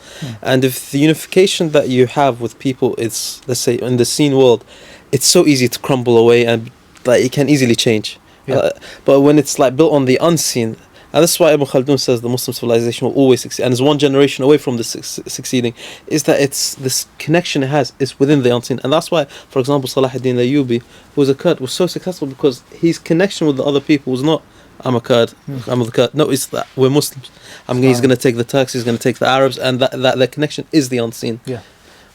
And if the unification that you have with people is, let's say, in the seen world, it's so easy to crumble away and like it can easily change. But when it's like built on the unseen, and that's why Ibn Khaldun says the Muslim civilization will always succeed, and is one generation away from this succeeding, is that it's this connection it has is within the unseen. And that's why, for example, Salahuddin Ayyubi, who was a Kurd, was so successful because his connection with the other people was not, I'm a Kurd, I'm the Kurd. No, it's that we're Muslims. He's going to take the Turks, he's going to take the Arabs, and that connection is the unseen.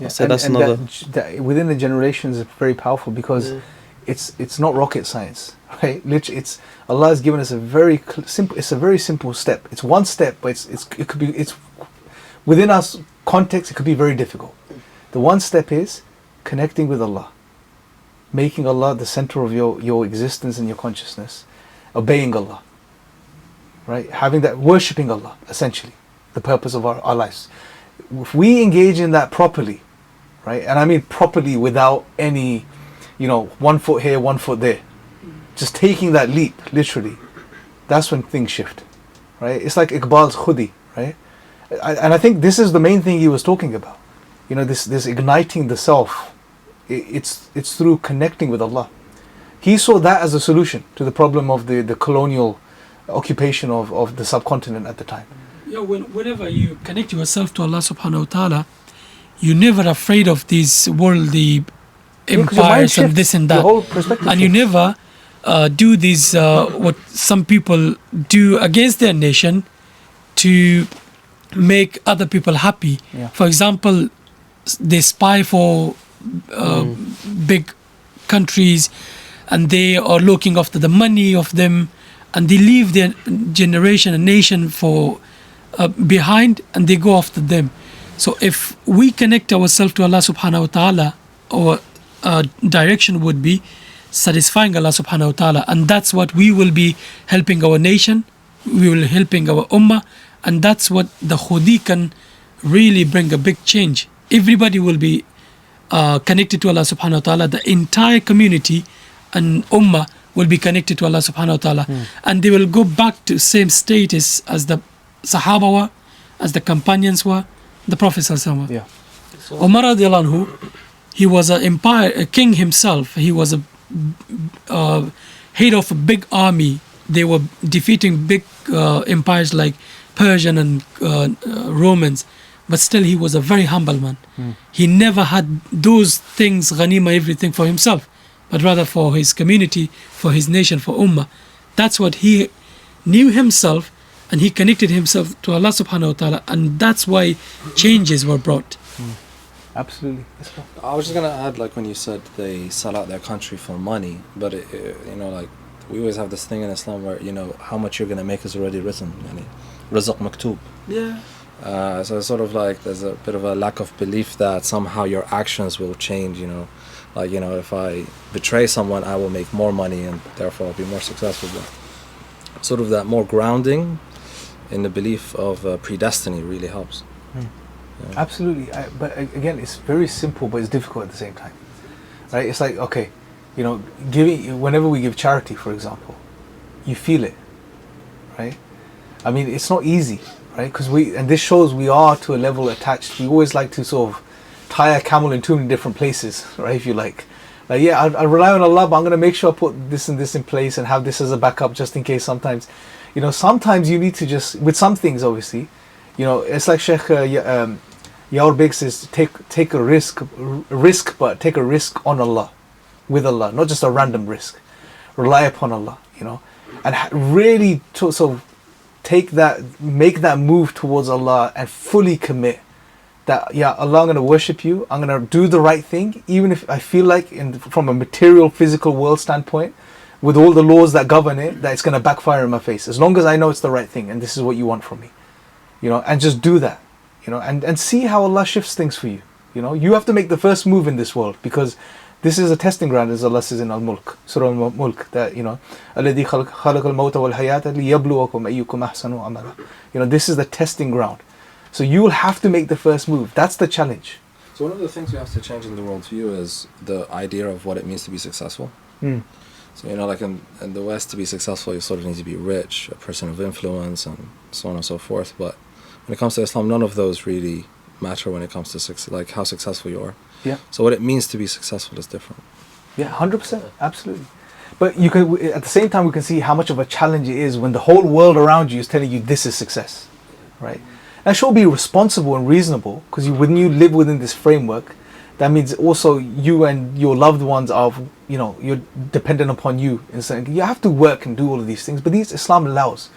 So that's another. That within the generations is very powerful because it's not rocket science, right? Literally, Allah has given us a very simple. It's a very simple step. It's one step, but it could be within our context. It could be very difficult. The one step is connecting with Allah, making Allah the center of your existence and your consciousness, obeying Allah, right? Having that, worshipping Allah, essentially, the purpose of our lives. If we engage in that properly, right? And I mean properly without any, 1 foot here, 1 foot there. Just taking that leap, literally, that's when things shift, right? It's like Iqbal's khudi, right? And I think this is the main thing he was talking about. This igniting the self. It's through connecting with Allah. He saw that as a solution to the problem of the colonial occupation of the subcontinent at the time. Yeah, whenever you connect yourself to Allah subhanahu wa ta'ala, you're never afraid of these worldly empires and this and that. And you never do these, what some people do against their nation to make other people happy. For example, they spy for big countries and they are looking after the money of them, and they leave their generation and nation for behind, and they go after them. So if we connect ourselves to Allah subhanahu wa ta'ala, our direction would be satisfying Allah subhanahu wa ta'ala, and that's what we will be helping our nation, we will helping our ummah, and that's what the khudi can really bring a big change. Everybody will be connected to Allah subhanahu wa ta'ala, the entire community and ummah will be connected to Allah subhanahu wa ta'ala, and they will go back to same status as the Sahaba were, as the companions were, the Prophet sallallahu alaihi wasallam. Umar radiallahu anhu, he was a king himself. He was a head of a big army. They were defeating big empires like Persian and Romans, but still he was a very humble man. He never had those things, ghanima, everything for himself, but rather for his community, for his nation, for ummah. That's what he knew himself, and he connected himself to Allah subhanahu wa ta'ala, and that's why changes were brought. Absolutely. I was just gonna add, like when you said they sell out their country for money, but like we always have this thing in Islam where how much you're gonna make is already written, rizq maktub. So it's sort of like there's a bit of a lack of belief that somehow your actions will change. Like if I betray someone, I will make more money and therefore I'll be more successful. But sort of that more grounding in the belief of predestiny really helps. Absolutely. But again, it's very simple, but it's difficult at the same time, right? It's like, okay, whenever we give charity, for example, you feel it. right? I mean, it's not easy, right? Because and this shows we are to a level attached. We always like to sort of tie a camel in too many different places, right? If you like yeah, I'll rely on Allah, but I'm going to make sure I put this and this in place and have this as a backup just in case. Sometimes, sometimes you need to just, with some things, obviously, it's like Sheikh Yaur Beg says, take a risk, but take a risk on Allah, with Allah, not just a random risk. Rely upon Allah, and really to sort of make that move towards Allah and fully commit that, yeah, Allah, I'm going to worship you, I'm going to do the right thing, even if I feel like from a material, physical world standpoint, with all the laws that govern it, that it's going to backfire in my face. As long as I know it's the right thing and this is what you want from me, and just do that, and see how Allah shifts things for you. You have to make the first move in this world, because this is a testing ground, as Allah says in Al-Mulk, Surah Al-Mulk, that, الَّذِي خَلَقَ الْمَوْتَ وَالْحَيَاةَ لِيَبْلُوَكُمْ أَيُّكُمْ أَحْسَنُ عَمَلًا. This is the testing ground. So you will have to make the first move. That's the challenge. So one of the things we have to change in the worldview is the idea of what it means to be successful. So, like in the West, to be successful, you sort of need to be rich, a person of influence, and so on and so forth. But when it comes to Islam, none of those really matter when it comes to like how successful you are. Yeah. So what it means to be successful is different. Yeah, 100%, absolutely. But you can, at the same time, we can see how much of a challenge it is when the whole world around you is telling you this is success, right? And sure, be responsible and reasonable, because when you live within this framework, that means also you and your loved ones are, you're dependent upon you. You have to work and do all of these things, but these Islam allows.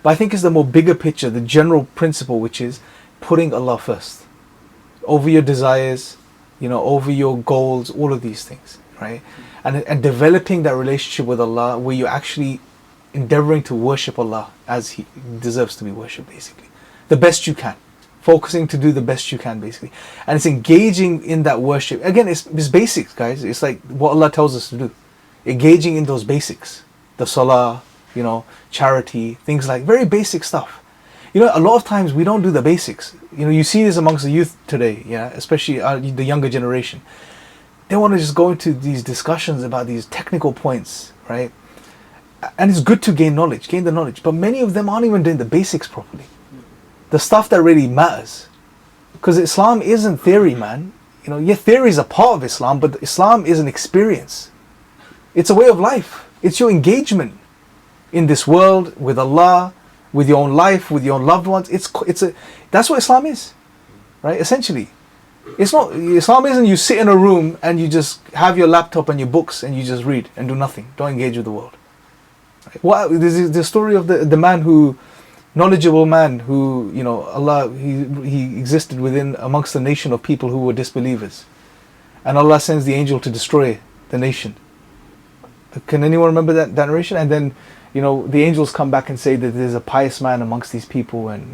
But I think it's the more bigger picture, the general principle, which is putting Allah first, over your desires, over your goals, all of these things, right? And developing that relationship with Allah, where you're actually endeavoring to worship Allah as He deserves to be worshipped, basically. The best you can. Focusing to do the best you can, basically. And it's engaging in that worship. Again, it's basics, guys. It's like what Allah tells us to do. Engaging in those basics. The salah, charity, things like very basic stuff. A lot of times we don't do the basics. You see this amongst the youth today, yeah, especially the younger generation. They want to just go into these discussions about these technical points, right? And it's good to gain the knowledge, but many of them aren't even doing the basics properly. The stuff that really matters. Because Islam isn't theory, man. Theory is a part of Islam, but Islam is an experience. It's a way of life. It's your engagement in this world, with Allah, with your own life, with your own loved ones. That's what Islam is, right? Essentially. Islam isn't you sit in a room and you just have your laptop and your books and you just read and do nothing. Don't engage with the world. Right? This is the story of the man knowledgeable man who, Allah, he existed amongst the nation of people who were disbelievers. And Allah sends the angel to destroy the nation. Can anyone remember that narration? And then, the angels come back and say that there's a pious man amongst these people, and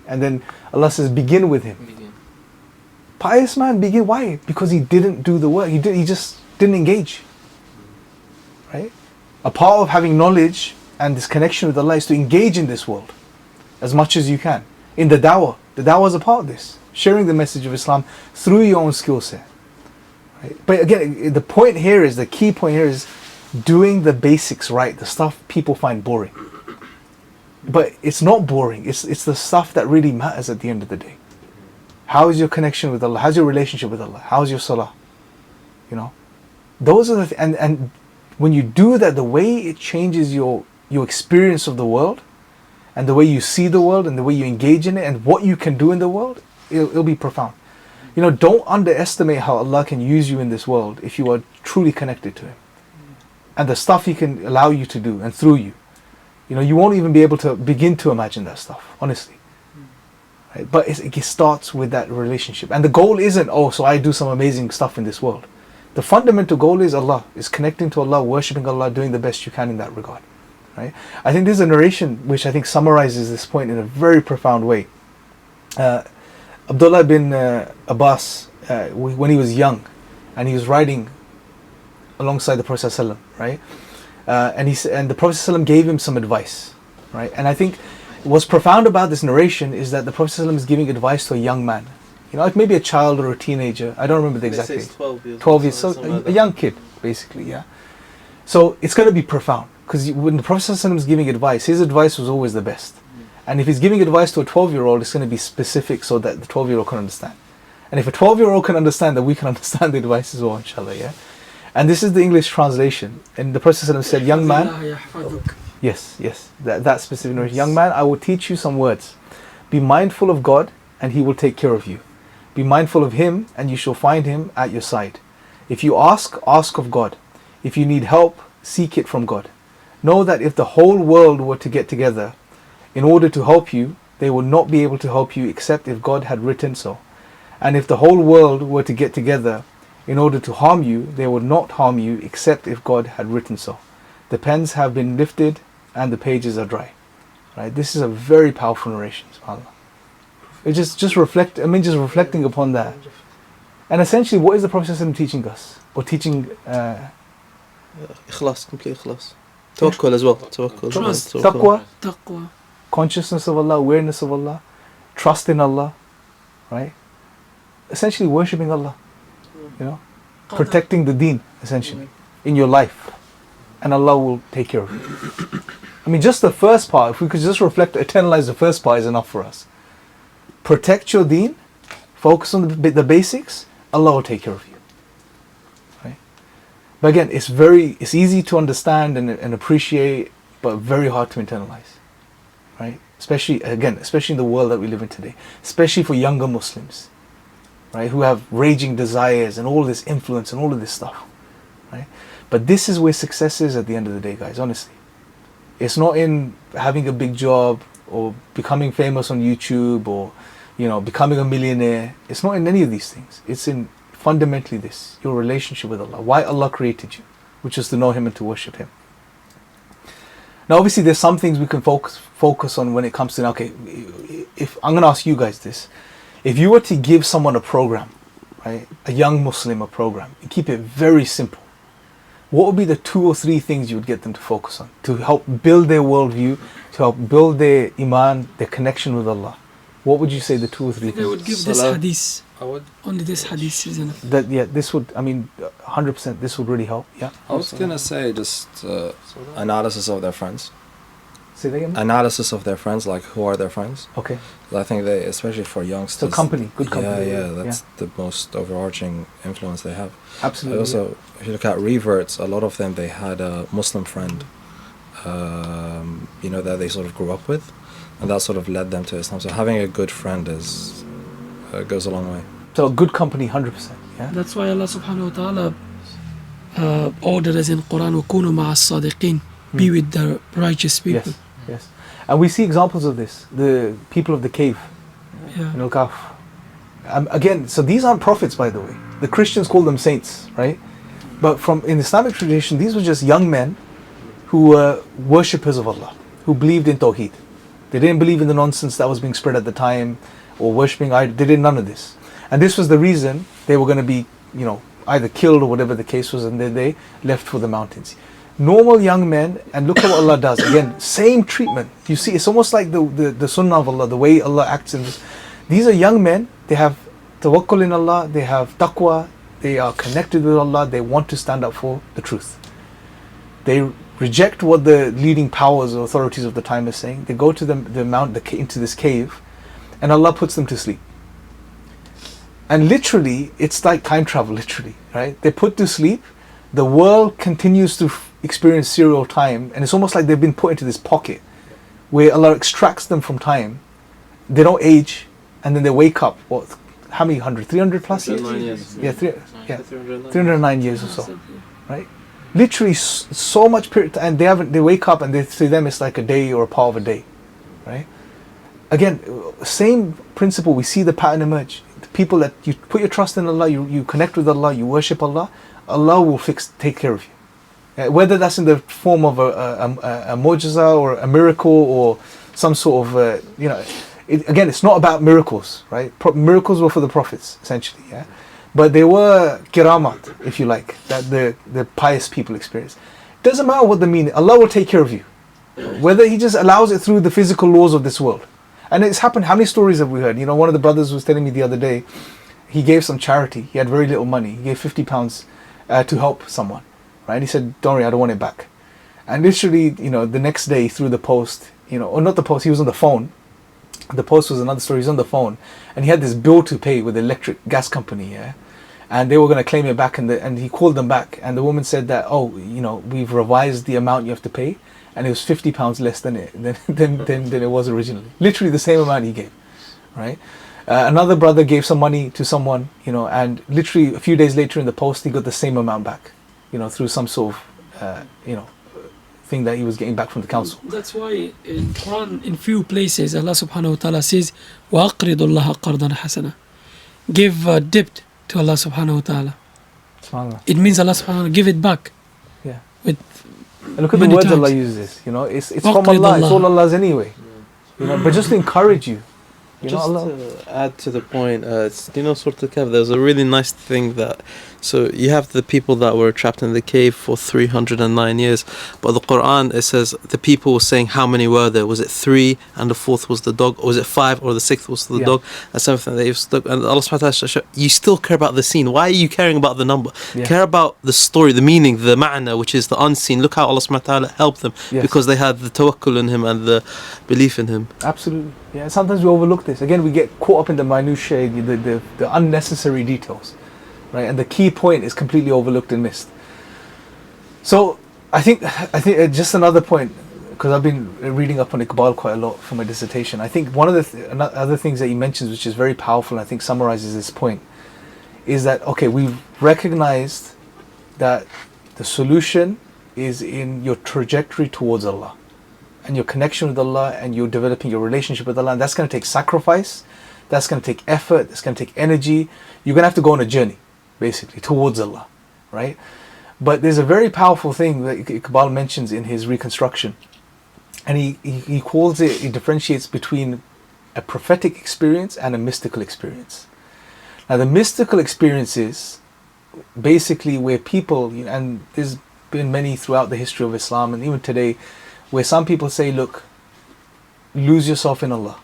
then Allah says, begin with him. Pious man, begin. Why? Because he didn't do the work. He just didn't engage. Right? A part of having knowledge and this connection with Allah is to engage in this world as much as you can. In the dawah. The dawah is a part of this. Sharing the message of Islam through your own skill set. Right? But again, the key point here is doing the basics right. The stuff people find boring. But it's not boring. It's the stuff that really matters at the end of the day. How is your connection with Allah? How's your relationship with Allah? How's your salah? Those are the and when you do that, the way it changes your experience of the world, and the way you see the world, and the way you engage in it, and what you can do in the world, it'll be profound. Don't underestimate how Allah can use you in this world if you are truly connected to Him, and the stuff He can allow you to do and through you. You won't even be able to begin to imagine that stuff, honestly. Right? But it starts with that relationship, and the goal isn't so I do some amazing stuff in this world. The fundamental goal is Allah, is connecting to Allah, worshipping Allah, doing the best you can in that regard. Right? I think there's a narration which I think summarizes this point in a very profound way. Abdullah bin Abbas, when he was young, and he was riding alongside the Prophet ﷺ, right? And the Prophet ﷺ gave him some advice, right? And I think what's profound about this narration is that the Prophet ﷺ is giving advice to a young man. It may be a child or a teenager. I don't remember the exact age. 12 years. 12 years. So a young kid, basically, yeah. So it's going to be profound. because when the Prophet ﷺ is giving advice, his advice was always the best. And if he's giving advice to a 12-year-old, it's going to be specific so that the 12-year-old can understand. And if a 12-year-old can understand, that we can understand the advice as well, inshallah, yeah? And this is the English translation. And the Prophet ﷺ said, young man, yes, that specific narration. Young man, I will teach you some words. Be mindful of God, and He will take care of you. Be mindful of Him, and you shall find Him at your side. If you ask of God. If you need help, seek it from God. Know that if the whole world were to get together in order to help you, they would not be able to help you except if God had written so. And if the whole world were to get together in order to harm you, they would not harm you except if God had written so. The pens have been lifted and the pages are dry. Right? This is a very powerful narration, subhanAllah. It just reflecting upon that. And essentially, what is the Prophet ﷺ teaching us? Or teaching... Ikhlas, complete ikhlas. Tawakkul as well. Tawakkul. Trust. Taqwa. Consciousness of Allah, awareness of Allah, trust in Allah, right? Essentially worshipping Allah, you know, protecting the deen, essentially, in your life. And Allah will take care of you. I mean, just the first part, if we could just reflect, internalize the first part is enough for us. Protect your deen, focus on the basics, Allah will take care of you. Right? But again, it's easy to understand and appreciate, but very hard to internalize. Right? Especially in the world that we live in today. Especially for younger Muslims. Right? Who have raging desires and all this influence and all of this stuff. Right? But this is where success is at the end of the day, guys, honestly. It's not in having a big job or becoming famous on YouTube or, you know, becoming a millionaire. It's not in any of these things. It's in fundamentally this, your relationship with Allah. Why Allah created you, which is to know Him and to worship Him. Now, obviously, there's some things we can focus on when it comes to, okay, if I'm going to ask you guys this. If you were to give someone a program, right, a young Muslim a program, and keep it very simple, what would be the 2 or 3 things you would get them to focus on to help build their worldview, to help build their iman, their connection with Allah? What would you say the 2 or 3 things? They would give this hadith. Only this hadith is enough. This would, 100%, this would really help. Yeah. I was going to say just analysis of their friends. Say that again? Analysis of their friends, like who are their friends. Okay. I think they, especially for youngsters. So company, good company. Yeah, that's the most overarching influence they have. Absolutely. Also, if you look at reverts, a lot of them, they had a Muslim friend, that they sort of grew up with, and that sort of led them to Islam. So having a good friend goes a long way. So good company, 100%. Yeah. That's why Allah subhanahu wa ta'ala ordered us in Quran, وَكُونُوا مَعَ الصَّادِقِينَ. Be with the righteous people. Yes. And we see examples of this. The people of the cave. Yeah. In Al-Kahf. Again, so these aren't prophets, by the way. The Christians call them saints, right? But in Islamic tradition, these were just young men who were worshippers of Allah, who believed in Tawheed. They didn't believe in the nonsense that was being spread at the time, or worshipping idols. They did none of this. And this was the reason they were going to be, either killed or whatever the case was, and then they left for the mountains. Normal young men, and look at what Allah does. Again, same treatment. You see, it's almost like the sunnah of Allah, the way Allah acts in this. These are young men, they have tawakkul in Allah, they have taqwa, they are connected with Allah, they want to stand up for the truth. They reject what the leading powers or authorities of the time are saying. They go to into this cave, and Allah puts them to sleep. And literally, it's like time travel, literally, right? They're put to sleep, the world continues to experience serial time, and it's almost like they've been put into this pocket where Allah extracts them from time. They don't age, and then they wake up. How many 300 plus years? 309 years or so, right? Literally, so much period, and they wake up, and to them it's like a day or a part of a day, right? Again, same principle. We see the pattern emerge. The people that you put your trust in Allah, you connect with Allah, you worship Allah, Allah will take care of you. Whether that's in the form of a mu'jiza or a miracle or some sort of, again, it's not about miracles, right? Miracles were for the prophets, essentially, yeah? But they were kiramat, if you like, that the pious people experienced. Doesn't matter what the meaning, Allah will take care of you. Whether He just allows it through the physical laws of this world. And it's happened, how many stories have we heard? One of the brothers was telling me the other day, he gave some charity, he had very little money, he gave £50 to help someone. Right? He said, don't worry, I don't want it back. And literally, the next day through the post, or not the post, he was on the phone. The post was another story. He was on the phone, and he had this bill to pay with the electric gas company, yeah. And they were going to claim it back, and he called them back, and the woman said that, we've revised the amount you have to pay, and it was £50 less than it was originally. Literally the same amount he gave, right? Another brother gave some money to someone, and literally a few days later in the post, he got the same amount back, through some sort of, thing that he was getting back from the council. That's why in Quran, in few places, Allah subhanahu wa ta'ala says, وَأَقْرِضُ اللَّهَ قَرْضًا حَسَنًا. Give debt to Allah subhanahu wa ta'ala. SubhanAllah. It means Allah subhanahu wa ta'ala give it back. Yeah. With and look at the many words times. Allah uses. It's وَأَقْرِضُ from Allah. It's اللَّهَ. all Allah's anyway. But just to encourage you. Just Allah. to add to the point, Sort of Kahf, there's a really nice thing that, so you have the people that were trapped in the cave for 309 years, but the Quran, it says the people were saying how many were there? Was it 3 and the 4th was the dog, or was it 5 or the 6th was the dog, and something that you've stuck, and Allah subhanahu wa ta'ala, you still care about the scene. Why are you caring about the number? Care about the story, the meaning, the ma'na, which is the unseen. Look how Allah subhanahu wa ta'ala helped them, because they had the tawakkul in Him and the belief in Him. Absolutely. Yeah, sometimes we overlook this. Again, we get caught up in the minutiae, the unnecessary details, right? And the key point is completely overlooked and missed. So I think just another point, because I've been reading up on Iqbal quite a lot for my dissertation. I think one of the other things that he mentions, which is very powerful, and I think summarizes this point, is that we've recognized that the solution is in your trajectory towards Allah, and your connection with Allah, and you're developing your relationship with Allah, and that's going to take sacrifice, that's going to take effort, that's going to take energy. You're going to have to go on a journey, basically, towards Allah, right? But there's a very powerful thing that Iqbal mentions in his reconstruction, and he calls it, he differentiates between a prophetic experience and a mystical experience. Now, the mystical experience is basically where people, and there's been many throughout the history of Islam, and even today, where some people say, look, lose yourself in Allah.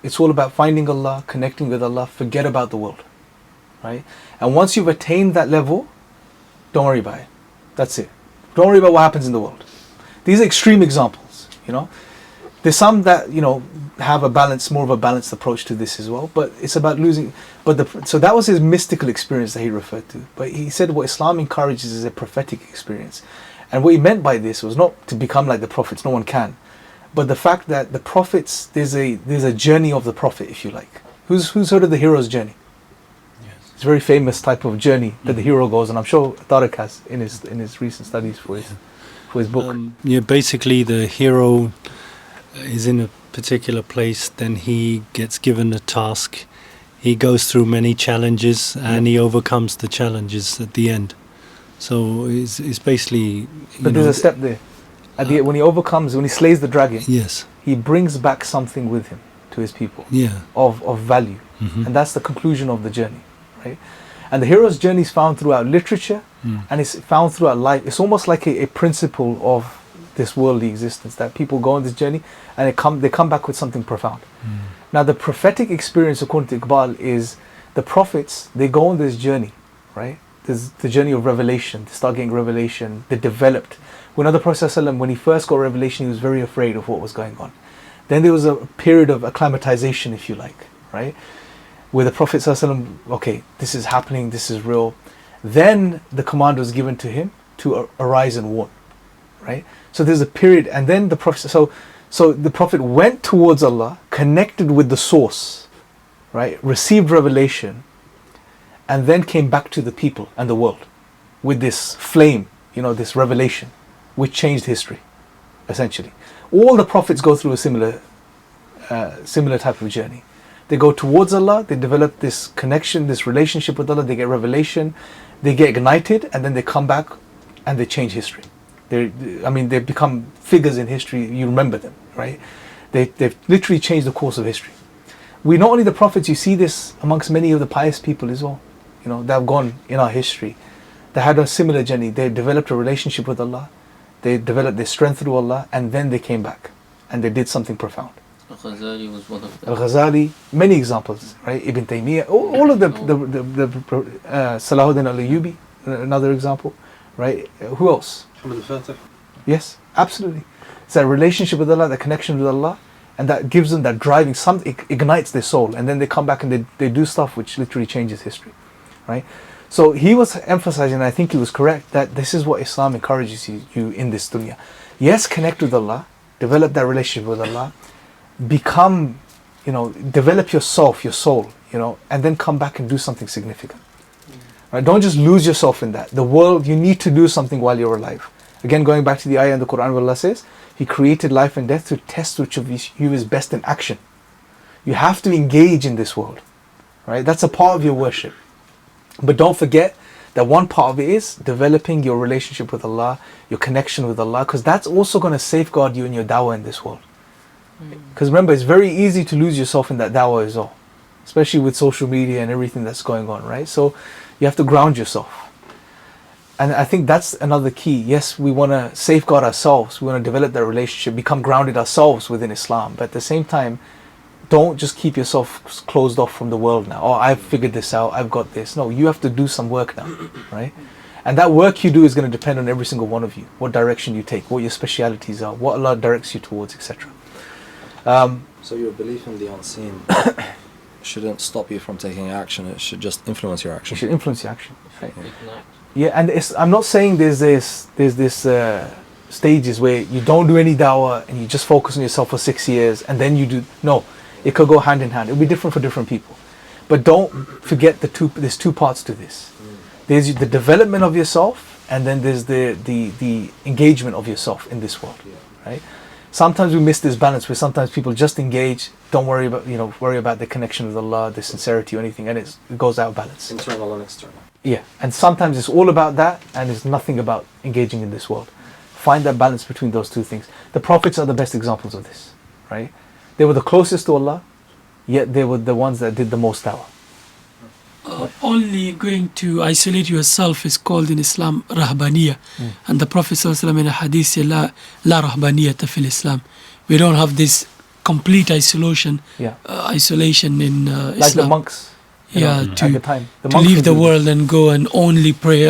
It's all about finding Allah, connecting with Allah, forget about the world, right? And once you've attained that level, don't worry about it. That's it. Don't worry about what happens in the world. These are extreme examples, There's some that, have more of a balanced approach to this as well, but it's about losing. So that was his mystical experience that he referred to. But he said what Islam encourages is a prophetic experience. And what he meant by this was not to become like the prophets, no one can, but the fact that the prophets, there's a journey of the prophet, if you like. Who's heard of the hero's journey? Yes. It's a very famous type of journey that the hero goes, and I'm sure Tariq has in his recent studies for his book. Basically the hero is in a particular place, then he gets given a task, he goes through many challenges, and he overcomes the challenges at the end. So it's basically... But there's a step there. When he slays the dragon, yes, he brings back something with him to his people of value. Mm-hmm. And that's the conclusion of the journey, right? And the hero's journey is found throughout literature, and it's found throughout life. It's almost like a principle of this worldly existence, that people go on this journey and they come back with something profound. Now, the prophetic experience, according to Iqbal, is the prophets, they go on this journey, right? There's the journey of revelation. They start getting revelation. They developed. When the Prophet ﷺ, when he first got revelation, he was very afraid of what was going on. Then there was a period of acclimatization, if you like, right? Where the Prophet ﷺ, this is happening, this is real. Then the command was given to him to arise and warn, right? So there's a period, and then the Prophet, so the Prophet went towards Allah, connected with the source, right? Received revelation, and then came back to the people and the world with this flame, this revelation, which changed history, essentially. All the prophets go through a similar type of journey. They go towards Allah, they develop this connection, this relationship with Allah, they get revelation, they get ignited, and then they come back and they change history. They become figures in history, you remember them, right? They've literally changed the course of history. Not only the prophets, you see this amongst many of the pious people as well, that have gone in our history. They had a similar journey. They developed a relationship with Allah, they developed their strength through Allah, and then they came back and they did something profound. Al-Ghazali was one of them. Al-Ghazali, many examples, right? Ibn Taymiyyah, all of the Salahuddin al-Ayyubi, another example, right? Who else? Yes, absolutely. It's that relationship with Allah, that connection with Allah, and that gives them that driving, ignites their soul, and then they come back and they do stuff which literally changes history, right? So he was emphasizing, and I think he was correct, that this is what Islam encourages you in this dunya. Yes, connect with Allah, develop that relationship with Allah, become, develop yourself, your soul, and then come back and do something significant. Right? Don't just lose yourself in that. The world, you need to do something while you're alive. Again, going back to the ayah in the Quran where Allah says, He created life and death to test which of you is best in action. You have to engage in this world. Right? That's a part of your worship. But don't forget that one part of it is developing your relationship with Allah, your connection with Allah, because that's also going to safeguard you in your dawah in this world. Because remember, it's very easy to lose yourself in that dawah as well, especially with social media and everything that's going on, right? So you have to ground yourself. And I think that's another key. Yes, we want to safeguard ourselves. We want to develop that relationship, become grounded ourselves within Islam. But at the same time, don't just keep yourself closed off from the world now. Oh, I've figured this out. I've got this. No, you have to do some work now, right? And that work you do is going to depend on every single one of you. What direction you take, what your specialities are, what Allah directs you towards, etc. So your belief in the unseen shouldn't stop you from taking action. It should just influence your action. It should influence your action. Right? Yeah, and I'm not saying there's this stages where you don't do any dawah and you just focus on yourself for 6 years and then you do. No, it could go hand in hand. It'll be different for different people. But don't forget there's two parts to this. There's the development of yourself, and then there's the engagement of yourself in this world, right? Sometimes we miss this balance where sometimes people just engage, don't worry about the connection with Allah, the sincerity or anything, and it goes out of balance. Internal and external. Yeah, and sometimes it's all about that and it's nothing about engaging in this world. Find that balance between those two things. The prophets are the best examples of this, right? They were the closest to Allah, yet they were the ones that did the most dawah. Only going to isolate yourself is called in Islam rahbaniyah. And the Prophet ﷺ in a hadith said, La rahbaniyata fil Islam. We don't have this complete isolation in Islam. Like the monks. To at the time. to leave the world and go and only pray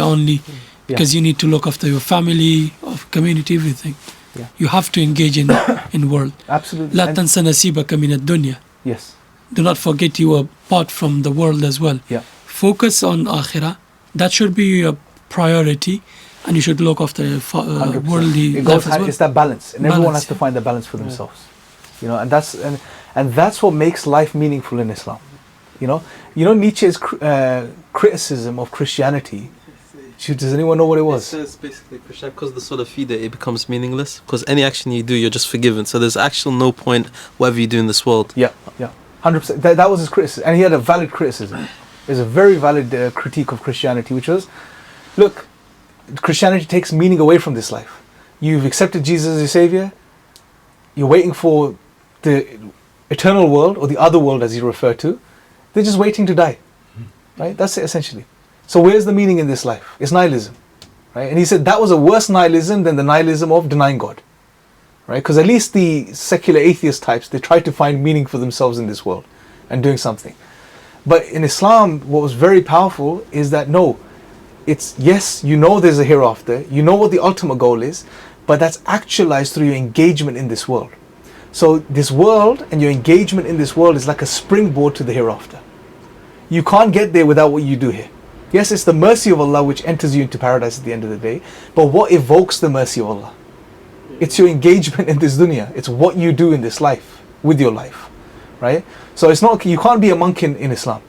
because you need to look after your family, of community, everything. Yeah. You have to engage in world. Absolutely. لا تنس نصيبك من الدنيا. Yes. Do not forget you are part from the world as well. Yeah. Focus on akhirah. That should be your priority, and you should look after worldly life as well. It's that balance, and everyone has to find the balance for themselves. And that's what makes life meaningful in Islam. Nietzsche's criticism of Christianity. Does anyone know what it was? It says basically Christianity, because the sola fide, it becomes meaningless. Because any action you do, you're just forgiven. So there's actually no point whatever you do in this world. Yeah, 100%. That was his criticism, and he had a valid criticism. It was a very valid critique of Christianity, which was, look, Christianity takes meaning away from this life. You've accepted Jesus as your savior. You're waiting for the eternal world, or the other world as you refer to. They're just waiting to die, right? That's it essentially. So where's the meaning in this life? It's nihilism, right? And he said that was a worse nihilism than the nihilism of denying God, right? Because at least the secular atheist types, they try to find meaning for themselves in this world and doing something. But in Islam, what was very powerful is that no, it's yes, there's a hereafter, what the ultimate goal is, but that's actualized through your engagement in this world. So this world and your engagement in this world is like a springboard to the hereafter. You can't get there without what you do here. Yes, it's the mercy of Allah which enters you into paradise at the end of the day, but what evokes the mercy of Allah? It's your engagement in this dunya. It's what you do in this life, with your life, right? So it's not, you can't be a monk in Islam,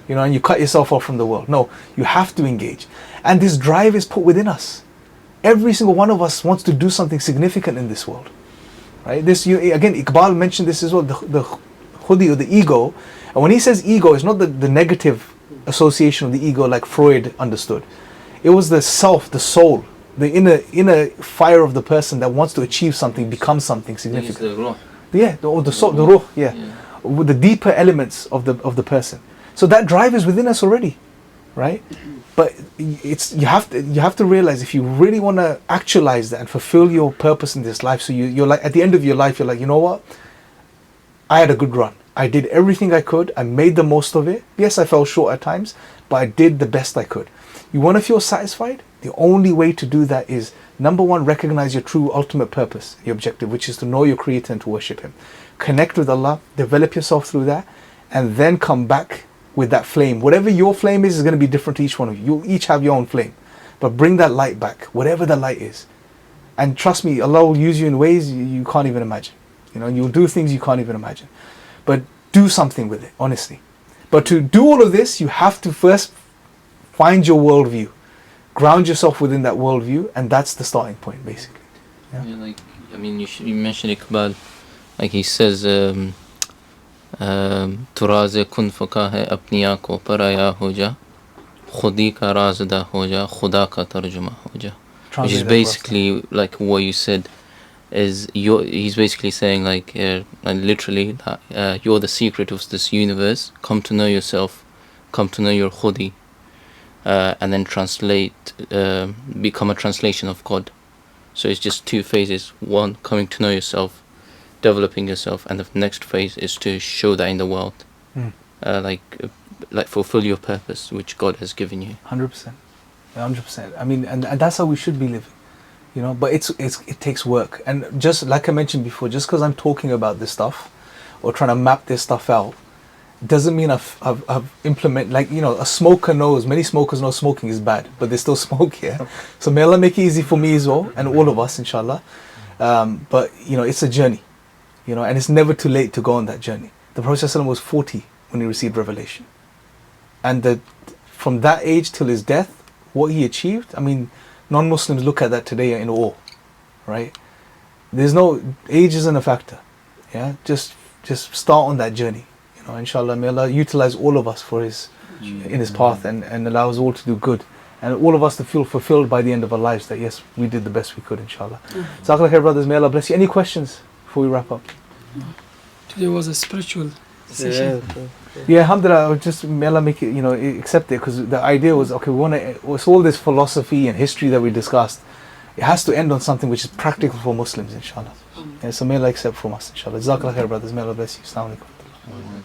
and you cut yourself off from the world. No, you have to engage. And this drive is put within us. Every single one of us wants to do something significant in this world, right? Again, Iqbal mentioned this as well, the khudi or the ego. And when he says ego, it's not the negative association of the ego like Freud understood. It was the self, the soul, the inner fire of the person that wants to achieve something, become something significant. The soul, the ruh, with the deeper elements of the person. So that drive is within us already, right? But you have to realize, if you really want to actualize that and fulfill your purpose in this life, so you're like at the end of your life, you're like, you know what? I had a good run. I did everything I could. I made the most of it. Yes, I fell short at times, but I did the best I could. You want to feel satisfied? The only way to do that is, number one, recognize your true ultimate purpose, your objective, which is to know your Creator and to worship Him. Connect with Allah, develop yourself through that, and then come back with that flame. Whatever your flame is going to be different to each one of you. You each have your own flame. But bring that light back, whatever the light is. And trust me, Allah will use you in ways you can't even imagine. You know, you'll do things you can't even imagine. But do something with it, honestly. But to do all of this, you have to first find your worldview. Ground yourself within that worldview, and that's the starting point, basically. Yeah, like, I mean, you mentioned Iqbal, like he says, "Turaze kun faka hai apniya ko paraya ho ja, khudi ka razda ho ja, khuda ka tarjuma ho ja." Which is basically like what you said. He's basically saying like literally that you're the secret of this universe. Come to know yourself, come to know your khudi, and then become a translation of God. So it's just two phases. One, coming to know yourself, developing yourself, and the next phase is to show that in the world, like fulfill your purpose which God has given you. 100%, 100%. I mean, and that's how we should be living. You know, but it takes work. And just like I mentioned before, just because I'm talking about this stuff or trying to map this stuff out, doesn't mean I've implemented, like, you know, a smoker knows, many smokers know smoking is bad, but they still smoke, yeah? So may Allah make it easy for me as well, and all of us, inshallah. But, you know, it's a journey, you know, and it's never too late to go on that journey. The Prophet ﷺ was 40 when he received revelation. And from that age till his death, what he achieved, I mean, non-Muslims look at that today in awe, right? There's no, age isn't a factor, yeah? Just start on that journey, you know, inshallah. May Allah utilize all of us for in his path and allow us all to do good. And all of us to feel fulfilled by the end of our lives that yes, we did the best we could, inshallah. Jazakallah khair, brothers, may Allah bless you. Any questions before we wrap up? Today was a spiritual session. Yeah, alhamdulillah, I would just, may Allah make it, you know, accept it, because the idea was, okay, we want to, it's all this philosophy and history that we discussed, it has to end on something which is practical for Muslims, inshallah. Yeah, so may Allah accept from us, inshallah. Jazakallah khair, brothers, may Allah bless you. Assalamu alaikum.